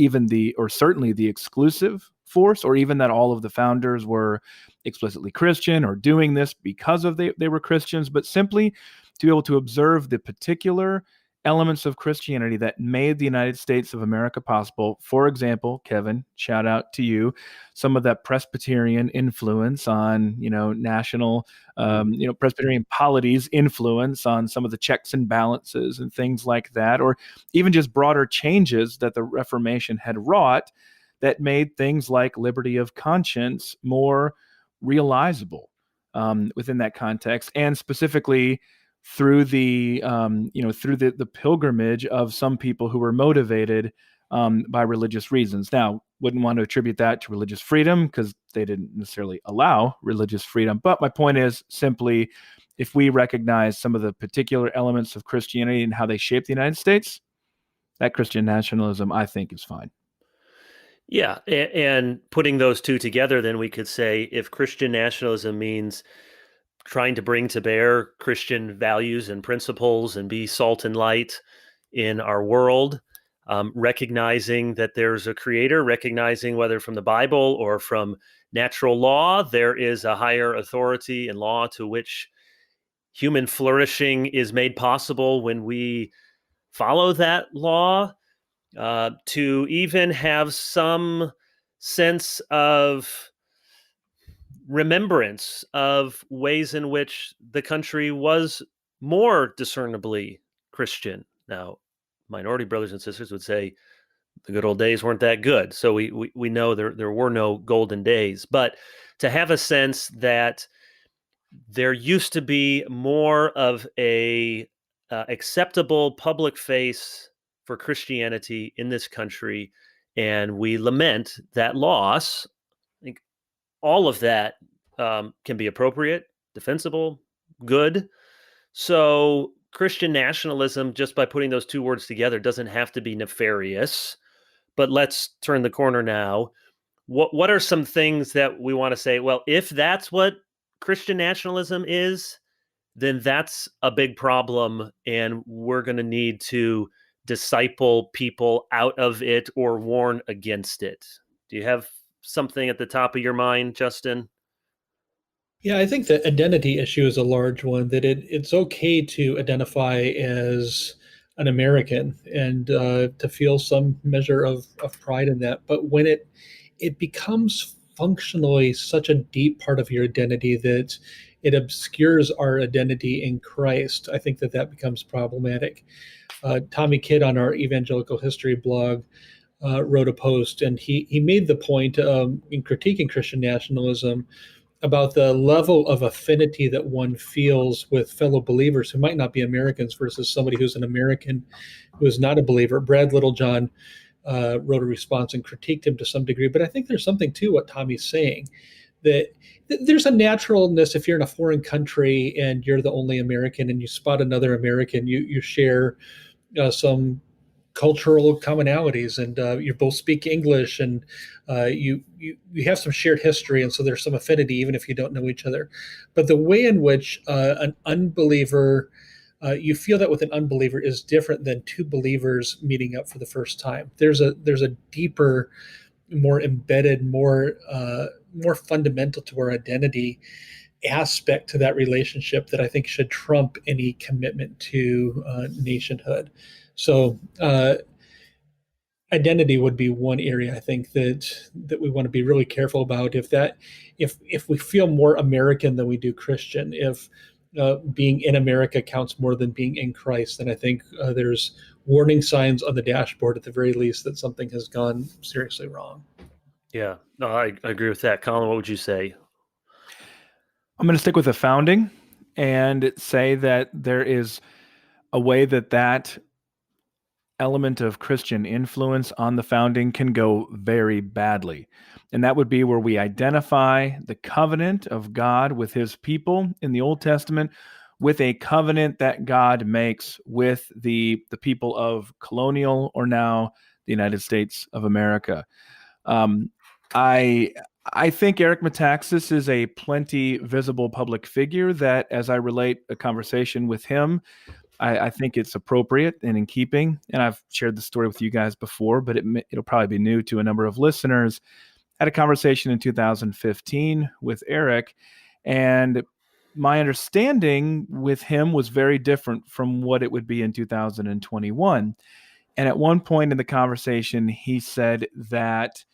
certainly the exclusive force, or even that all of the founders were explicitly Christian or doing this because they were Christians, but simply to be able to observe the particular elements of Christianity that made the United States of America possible. For example, Kevin, shout out to you, some of that Presbyterian influence on, national, Presbyterian polity's influence on some of the checks and balances and things like that, or even just broader changes that the Reformation had wrought that made things like liberty of conscience more realizable within that context, and specifically through the pilgrimage of some people who were motivated by religious reasons. Now, wouldn't want to attribute that to religious freedom because they didn't necessarily allow religious freedom. But my point is simply, if we recognize some of the particular elements of Christianity and how they shape the United States, that Christian nationalism, I think, is fine. Yeah, and putting those two together, then we could say if Christian nationalism means trying to bring to bear Christian values and principles and be salt and light in our world, recognizing that there's a creator, recognizing whether from the Bible or from natural law, there is a higher authority and law to which human flourishing is made possible when we follow that law, to even have some sense of remembrance of ways in which the country was more discernibly Christian. Now, minority brothers and sisters would say the good old days weren't that good. So we know there were no golden days. But to have a sense that there used to be more of a acceptable public face for Christianity in this country, and we lament that loss. I think all of that can be appropriate, defensible, good. So Christian nationalism, just by putting those two words together, doesn't have to be nefarious. But let's turn the corner now. What are some things that we want to say? Well, if that's what Christian nationalism is, then that's a big problem, and we're going to need to disciple people out of it or warn against it. Do you have something at the top of your mind, Justin? Yeah, I think the identity issue is a large one, that it's okay to identify as an American and to feel some measure of pride in that. But when it becomes functionally such a deep part of your identity that it obscures our identity in Christ, I think that becomes problematic. Tommy Kidd on our Evangelical History blog wrote a post, and he made the point in critiquing Christian nationalism about the level of affinity that one feels with fellow believers who might not be Americans versus somebody who's an American who is not a believer. Brad Littlejohn wrote a response and critiqued him to some degree, but I think there's something to what Tommy's saying, that there's a naturalness if you're in a foreign country and you're the only American and you spot another American, you share some cultural commonalities, and you both speak English, and you have some shared history, and so there's some affinity even if you don't know each other. But the way in which an unbeliever you feel that with an unbeliever is different than two believers meeting up for the first time. There's a deeper, more embedded, more fundamental to our identity aspect to that relationship that I think should trump any commitment to nationhood. So identity would be one area I think that we want to be really careful about. If we feel more American than we do Christian, if being in America counts more than being in Christ, then I think there's warning signs on the dashboard at the very least that something has gone seriously wrong. Yeah, no, I agree with that. Collin, what would you say? I'm going to stick with the founding and say that there is a way that element of Christian influence on the founding can go very badly. And that would be where we identify the covenant of God with his people in the Old Testament with a covenant that God makes with the people of colonial, or now the United States of America. I think Eric Metaxas is a plenty visible public figure that, as I relate a conversation with him, I think it's appropriate and in keeping. And I've shared the story with you guys before, but it'll probably be new to a number of listeners. I had a conversation in 2015 with Eric, and my understanding with him was very different from what it would be in 2021. And at one point in the conversation, he said that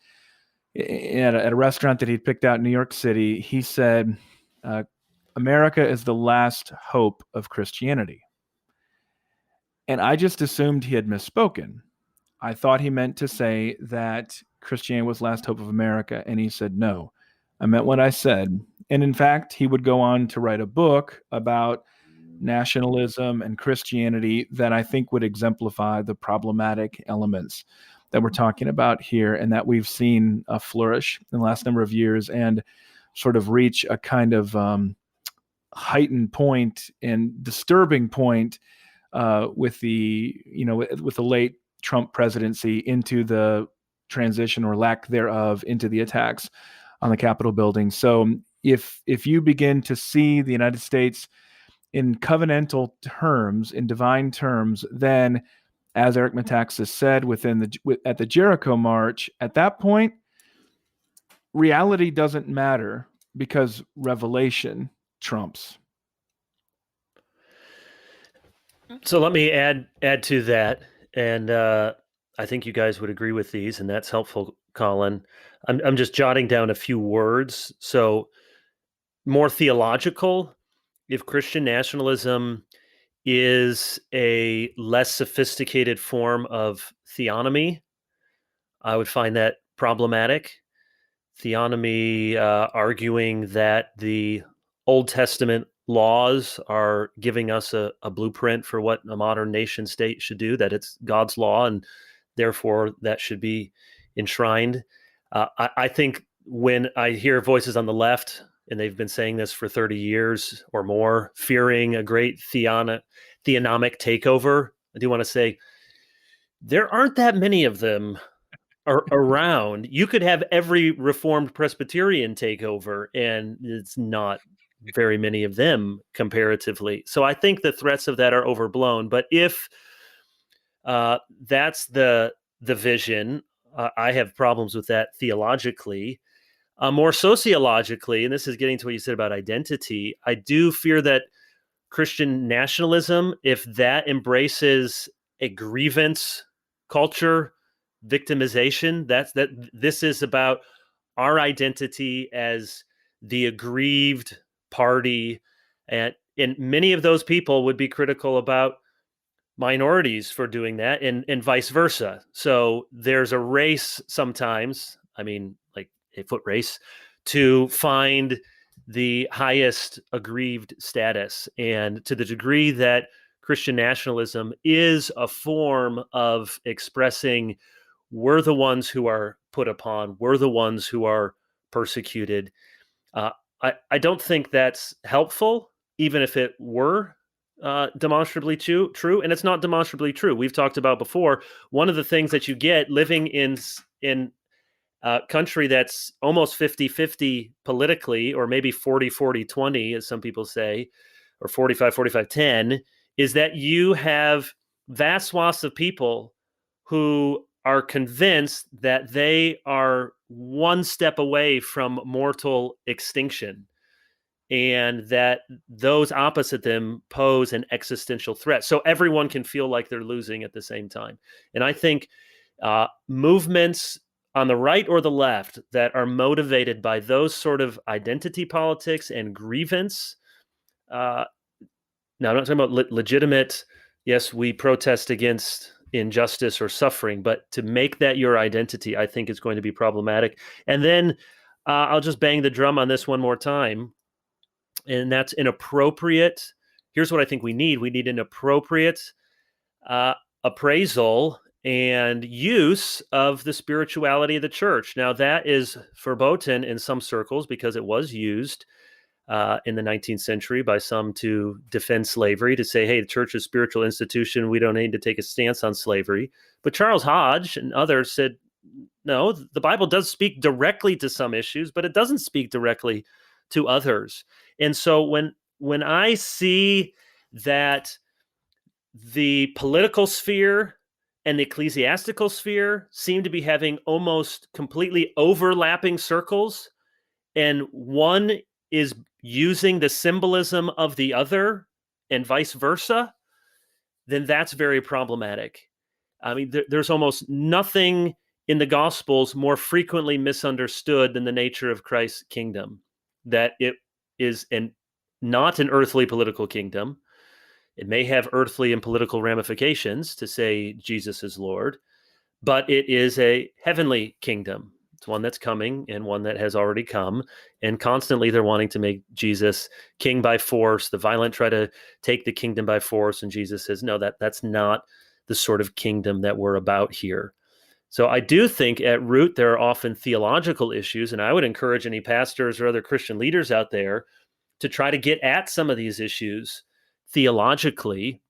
at a restaurant that he'd picked out in New York City, he said, America is the last hope of Christianity. And I just assumed he had misspoken. I thought he meant to say that Christianity was last hope of America. And he said, no, I meant what I said. And in fact, he would go on to write a book about nationalism and Christianity that I think would exemplify the problematic elements. that we're talking about here, and that we've seen flourish in the last number of years and sort of reach a kind of heightened point and disturbing point with the late Trump presidency into the transition or lack thereof into the attacks on the Capitol building. So if you begin to see the United States in covenantal terms, in divine terms, then, as Eric Metaxas said at the Jericho March, at that point, reality doesn't matter because revelation trumps. So let me add to that, and I think you guys would agree with these, and that's helpful, Collin. I'm just jotting down a few words. So more theological, if Christian nationalism is a less sophisticated form of theonomy, I would find that problematic. Theonomy, arguing that the Old Testament laws are giving us a blueprint for what a modern nation state should do, that it's God's law and therefore that should be enshrined. I think when I hear voices on the left, and they've been saying this for 30 years or more, fearing a great theonomic takeover, I do want to say there aren't that many of them around. You could have every Reformed Presbyterian take over, and it's not very many of them comparatively. So I think the threats of that are overblown. But if that's the vision, I have problems with that theologically. More sociologically, and this is getting to what you said about identity, I do fear that Christian nationalism, if that embraces a grievance culture, victimization, that this is about our identity as the aggrieved party, and many of those people would be critical about minorities for doing that, and vice versa. So there's a race sometimes, I mean, like a foot race, to find the highest aggrieved status. And to the degree that Christian nationalism is a form of expressing we're the ones who are put upon, we're the ones who are persecuted, I don't think that's helpful, even if it were demonstrably true. And it's not demonstrably true. We've talked about before, one of the things that you get living in country that's almost 50-50 politically, or maybe 40-40-20, as some people say, or 45-45-10, is that you have vast swaths of people who are convinced that they are one step away from mortal extinction, and that those opposite them pose an existential threat. So everyone can feel like they're losing at the same time. And I think movements on the right or the left that are motivated by those sort of identity politics and grievance. Now, I'm not talking about legitimate, yes, we protest against injustice or suffering, but to make that your identity, I think is going to be problematic. And then I'll just bang the drum on this one more time, and that's inappropriate. Here's what I think we need. We need an appropriate appraisal and use of the spirituality of the church. Now, that is verboten in some circles because it was used in the 19th century by some to defend slavery, to say, hey, the church is a spiritual institution, we don't need to take a stance on slavery. But Charles Hodge and others said, no, the Bible does speak directly to some issues, but it doesn't speak directly to others. And so when I see that the political sphere and the ecclesiastical sphere seem to be having almost completely overlapping circles, and one is using the symbolism of the other and vice versa, then that's very problematic. I mean, there's almost nothing in the Gospels more frequently misunderstood than the nature of Christ's kingdom, that it is not an earthly political kingdom. It may have earthly and political ramifications to say Jesus is Lord, but it is a heavenly kingdom. It's one that's coming and one that has already come. And constantly they're wanting to make Jesus king by force. The violent try to take the kingdom by force. And Jesus says, no, that's not the sort of kingdom that we're about here. So I do think at root there are often theological issues, and I would encourage any pastors or other Christian leaders out there to try to get at some of these issues theologically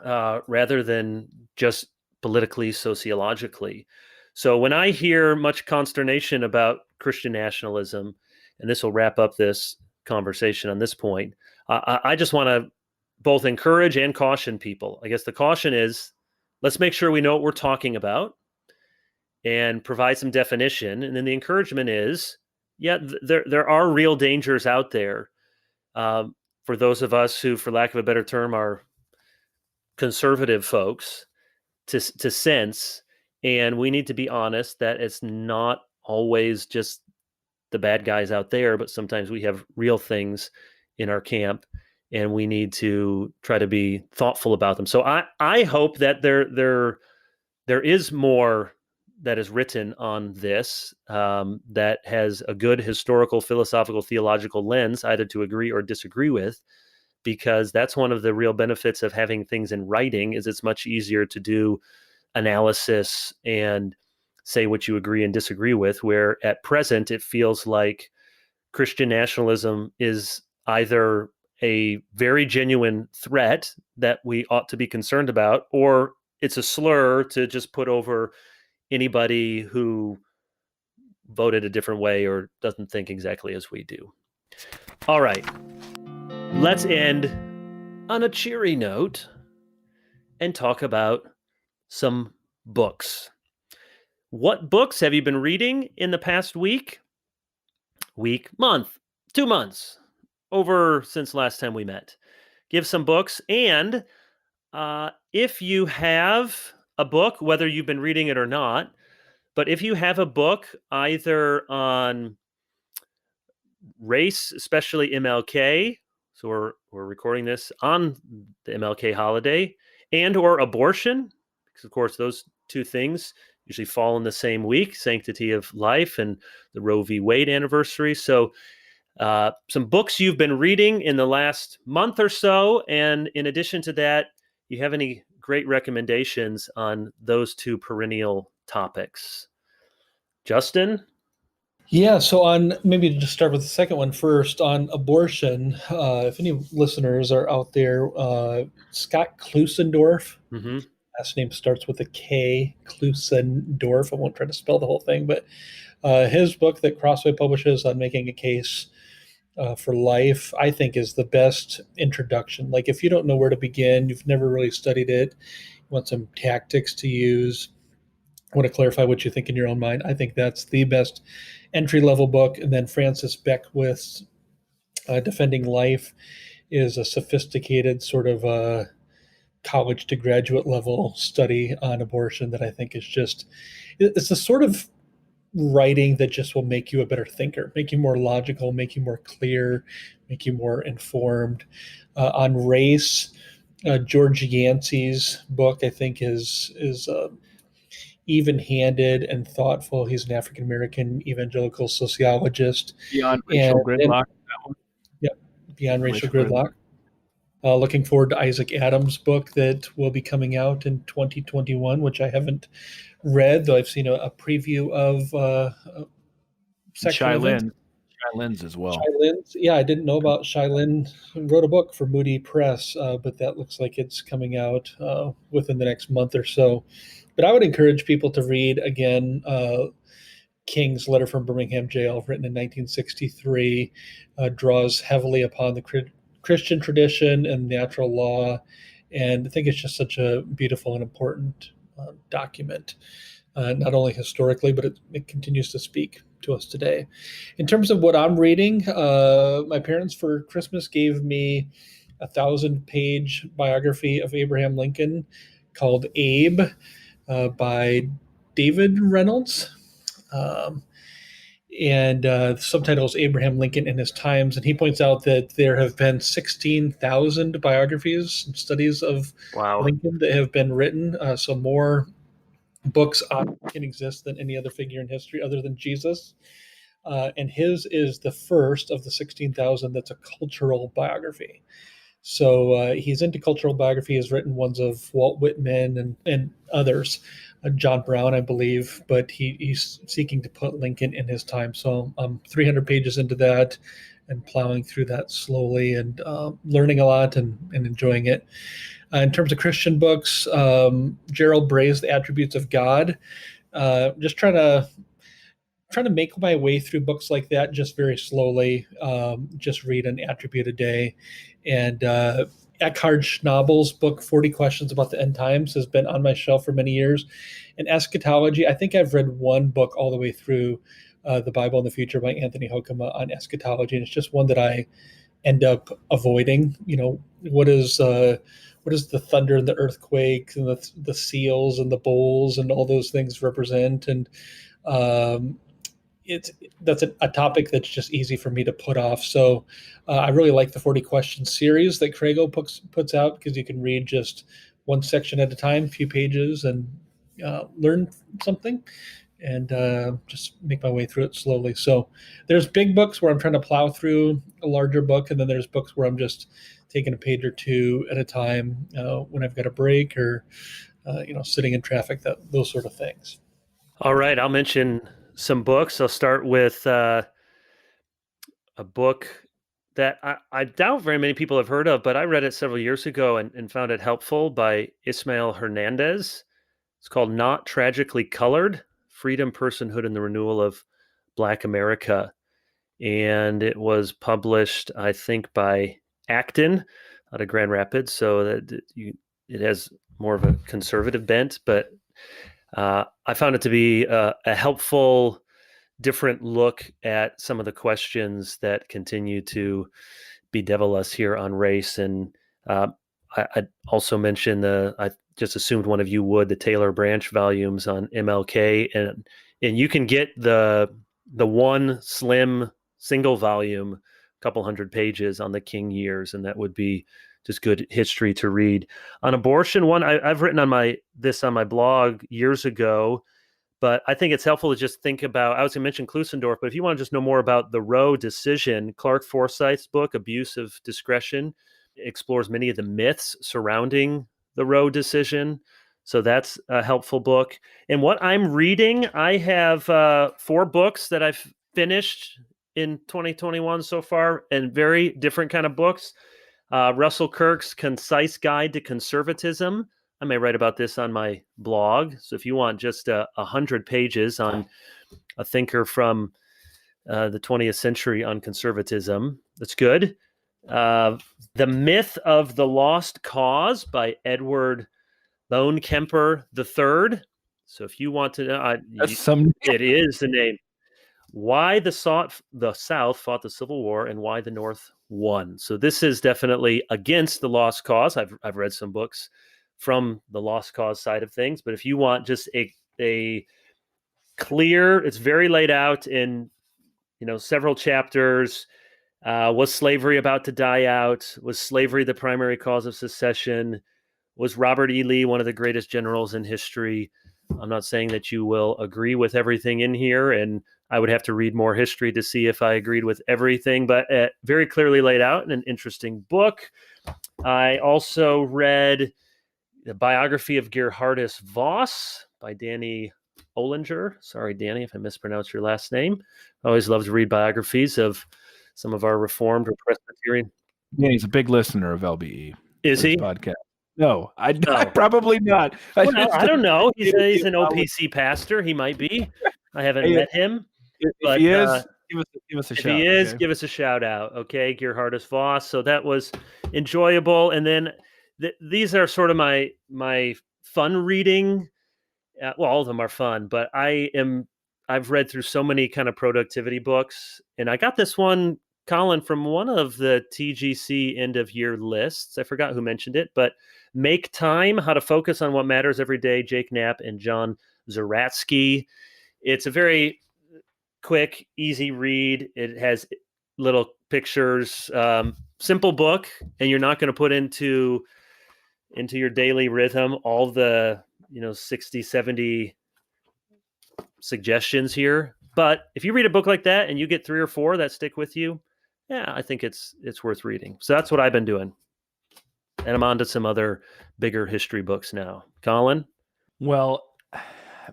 rather than just politically, sociologically. So when I hear much consternation about Christian nationalism, and this will wrap up this conversation on this point, I just want to both encourage and caution people. I guess the caution is, let's make sure we know what we're talking about and provide some definition. And then the encouragement is, yeah, there are real dangers out there for those of us who, for lack of a better term, are conservative folks to sense. And we need to be honest that it's not always just the bad guys out there, but sometimes we have real things in our camp, and we need to try to be thoughtful about them. So I hope that there is more that is written on this that has a good historical, philosophical, theological lens, either to agree or disagree with, because that's one of the real benefits of having things in writing. Is it's much easier to do analysis and say what you agree and disagree with, where at present it feels like Christian nationalism is either a very genuine threat that we ought to be concerned about, or it's a slur to just put over anybody who voted a different way or doesn't think exactly as we do. All right, let's end on a cheery note and talk about some books. What books have you been reading in the past week, month, 2 months, over since last time we met? Give some books. And if you have a book, whether you've been reading it or not, but if you have a book either on race, especially MLK, so we're recording this on the MLK holiday, and or abortion, because of course those two things usually fall in the same week, sanctity of life and the Roe v. Wade anniversary. So some books you've been reading in the last month or so, and in addition to that, you have any great recommendations on those two perennial topics? Justin? Yeah, so on maybe to just start with the second one first on abortion. If any listeners are out there, Scott Klusendorf, Mm-hmm. last name starts with a K, Klusendorf. I won't try to spell the whole thing, but his book that Crossway publishes on making a case for life, I think, is the best introduction. Like, if you don't know where to begin, you've never really studied it, you want some tactics to use, want to clarify what you think in your own mind, I think that's the best entry-level book. And then Francis Beckwith's Defending Life is a sophisticated sort of college to graduate level study on abortion that I think is just, it's a sort of writing that just will make you a better thinker, make you more logical, make you more clear, make you more informed. On race, George Yancey's book, I think, is even-handed and thoughtful. He's an African-American evangelical sociologist. Beyond Racial Gridlock. Yep, Beyond Racial Gridlock. Looking forward to Isaac Adams' book that will be coming out in 2021, which I haven't read, though I've seen a preview of Shai Lin's as well. Shai Lin's, yeah, I didn't know about Shai Lin. Wrote a book for Moody Press, but that looks like it's coming out within the next month or so. But I would encourage people to read, again, King's Letter from Birmingham Jail, written in 1963, draws heavily upon the Christian tradition and natural law. And I think it's just such a beautiful and important document, not only historically, but it continues to speak to us today. In terms of what I'm reading, my parents for Christmas gave me a 1,000-page biography of Abraham Lincoln called Abe by David Reynolds. And the subtitle is Abraham Lincoln and His Times. And he points out that there have been 16,000 biographies and studies of Lincoln that have been written. So more books on Lincoln exist than any other figure in history other than Jesus. And his is the first of the 16,000 that's a cultural biography. So he's into cultural biography, has written ones of Walt Whitman and others. John Brown, I believe, but he's seeking to put Lincoln in his time. So I'm 300 pages into that and plowing through that slowly and learning a lot and enjoying it. In terms of Christian books, Gerald Bray's The Attributes of God. Just trying to make my way through books like that just very slowly. Just read an attribute a day. And Eckhard Schnabel's book, 40 Questions About the End Times, has been on my shelf for many years. And eschatology, I think I've read one book all the way through, The Bible in the Future by Anthony Hoekema on eschatology. And it's just one that I end up avoiding. What is the thunder and the earthquake and the seals and the bowls and all those things represent? And that's a topic that's just easy for me to put off. So I really like the 40 Questions series that Crago puts out, because you can read just one section at a time, a few pages, and learn something, and just make my way through it slowly. So there's big books where I'm trying to plow through a larger book, and then there's books where I'm just taking a page or two at a time when I've got a break or sitting in traffic, those sort of things. All right, I'll mention some books. I'll start with a book that I doubt very many people have heard of, but I read it several years ago and found it helpful, by Ismael Hernandez. It's called Not Tragically Colored: Freedom, Personhood, and the Renewal of Black America. And it was published, I think, by Acton out of Grand Rapids. So that it has more of a conservative bent, but I found it to be a helpful, different look at some of the questions that continue to bedevil us here on race. And I also mentioned I just assumed one of you would, the Taylor Branch volumes on MLK, and you can get the one slim single volume, a couple hundred pages on the King years, and that would be just good history to read. On abortion, one I've written on my blog years ago, but I think it's helpful to just think about, I was going to mention Klusendorf, but if you want to just know more about the Roe decision, Clark Forsyth's book, Abuse of Discretion, explores many of the myths surrounding the Roe decision. So that's a helpful book. And what I'm reading, I have 4 books that I've finished in 2021 so far, and very different kind of books. Russell Kirk's Concise Guide to Conservatism. I may write about this on my blog. So if you want just 100 pages on a thinker from the 20th century on conservatism, that's good. The Myth of the Lost Cause by Edward Bonekemper III. So if you want to know, it is the name. Why the South fought the Civil War and why the North won. So this is definitely against the lost cause. I've read some books from the lost cause side of things, but if you want just a clear, it's very laid out in several chapters. Was slavery about to die out? Was slavery the primary cause of secession? Was Robert E. Lee one of the greatest generals in history? I'm not saying that you will agree with everything in here, and I would have to read more history to see if I agreed with everything, but very clearly laid out in an interesting book. I also read the biography of Gerhardus Voss by Danny Olinger. Sorry, Danny, if I mispronounced your last name. I always love to read biographies of some of our Reformed or Presbyterian. Yeah, he's a big listener of LBE. Is he? Podcast. No, I probably not. I don't know. He's an OPC pastor. He might be. I haven't met him. If he is, give us a shout. If he is, give us a shout out. Okay, Gerhardus Voss. So that was enjoyable. And then these are sort of my fun reading. Well, all of them are fun, but I've read through so many kind of productivity books, and I got this one, Collin, from one of the TGC end of year lists. I forgot who mentioned it, but Make Time: How to Focus on What Matters Every Day, Jake Knapp and John Zaratsky. It's a very quick, easy read. It has little pictures, simple book, and you're not going to put into your daily rhythm all the 60, 70 suggestions here. But if you read a book like that and you get 3 or 4 that stick with you, yeah, I think it's worth reading. So that's what I've been doing. And I'm on to some other bigger history books now. Collin? Well,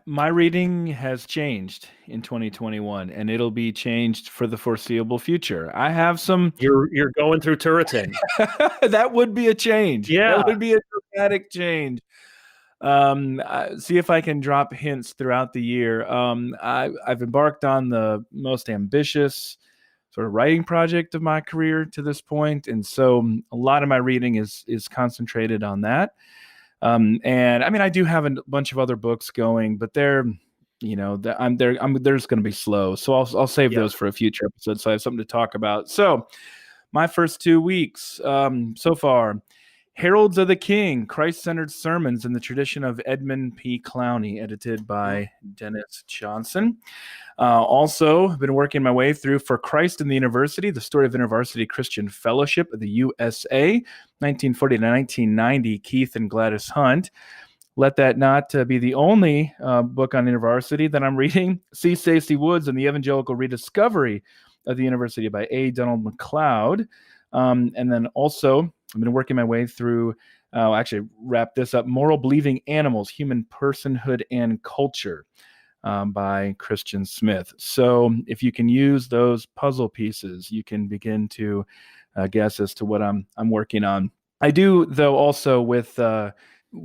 My reading has changed in 2021, and it'll be changed for the foreseeable future. I have some. You're going through Turreting. That would be a change. Yeah. That would be a dramatic change. See if I can drop hints throughout the year. I've embarked on the most ambitious sort of writing project of my career to this point, and so a lot of my reading is concentrated on that. And I mean, I do have a bunch of other books going, but they're, they're just going to be slow. So I'll save those for a future episode, so I have something to talk about. So my first 2 weeks so far. Heralds of the King, Christ-Centered Sermons in the Tradition of Edmund P. Clowney, edited by Dennis Johnson. Also, I've been working my way through For Christ in the University, the story of InterVarsity Christian Fellowship of the USA, 1940 to 1990, Keith and Gladys Hunt. Let that not be the only book on InterVarsity that I'm reading. C. Stacey Woods and the Evangelical Rediscovery of the University by A. Donald McLeod. And then also, I've been working my way through, actually wrap this up, Moral Believing Animals, Human Personhood and Culture by Christian Smith. So if you can use those puzzle pieces, you can begin to guess as to what I'm working on. I do, though, also with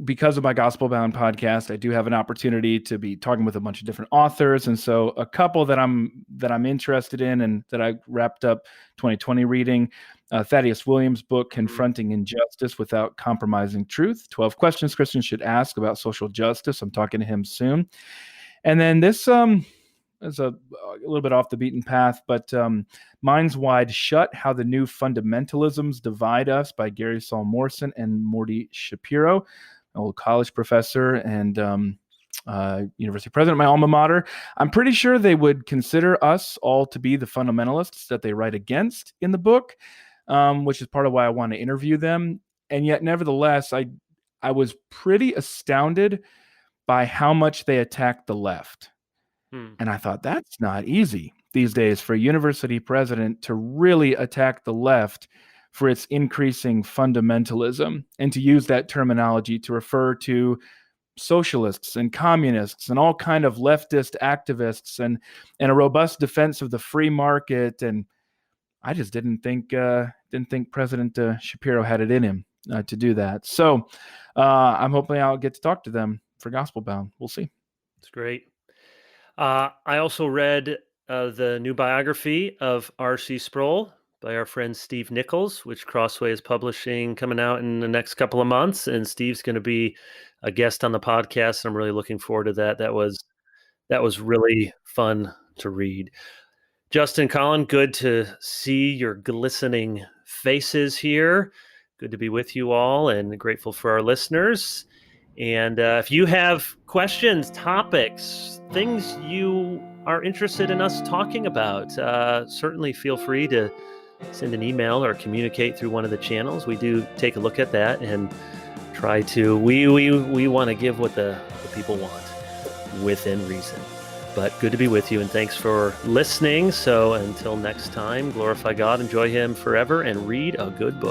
because of my Gospel Bound podcast, I do have an opportunity to be talking with a bunch of different authors, and so a couple that I'm interested in and that I wrapped up 2020 reading. Thaddeus Williams' book, Confronting Injustice Without Compromising Truth, 12 Questions Christians Should Ask About Social Justice. I'm talking to him soon. And then this is a little bit off the beaten path, but Minds Wide Shut, How the New Fundamentalisms Divide Us by Gary Saul Morrison and Morty Shapiro, an old college professor and university president, my alma mater. I'm pretty sure they would consider us all to be the fundamentalists that they write against in the book, which is part of why I want to interview them. And yet, nevertheless, I was pretty astounded by how much they attacked the left. And I thought, that's not easy these days for a university president to really attack the left for its increasing fundamentalism, and to use that terminology to refer to socialists and communists and all kind of leftist activists and a robust defense of the free market. And I just didn't think President Shapiro had it in him to do that. So I'm hoping I'll get to talk to them for Gospel Bound. We'll see. It's great. I also read the new biography of R.C. Sproul by our friend Steve Nichols, which Crossway is publishing, coming out in the next couple of months. And Steve's going to be a guest on the podcast. I'm really looking forward to that. That was really fun to read. Justin, Collin, good to see your glistening faces here. Good to be with you all, and grateful for our listeners. And if you have questions, topics, things you are interested in us talking about, certainly feel free to send an email or communicate through one of the channels. We do take a look at that and try to, we want to give what the people want within reason. But good to be with you, and thanks for listening. So until next time, glorify God, enjoy Him forever, and read a good book.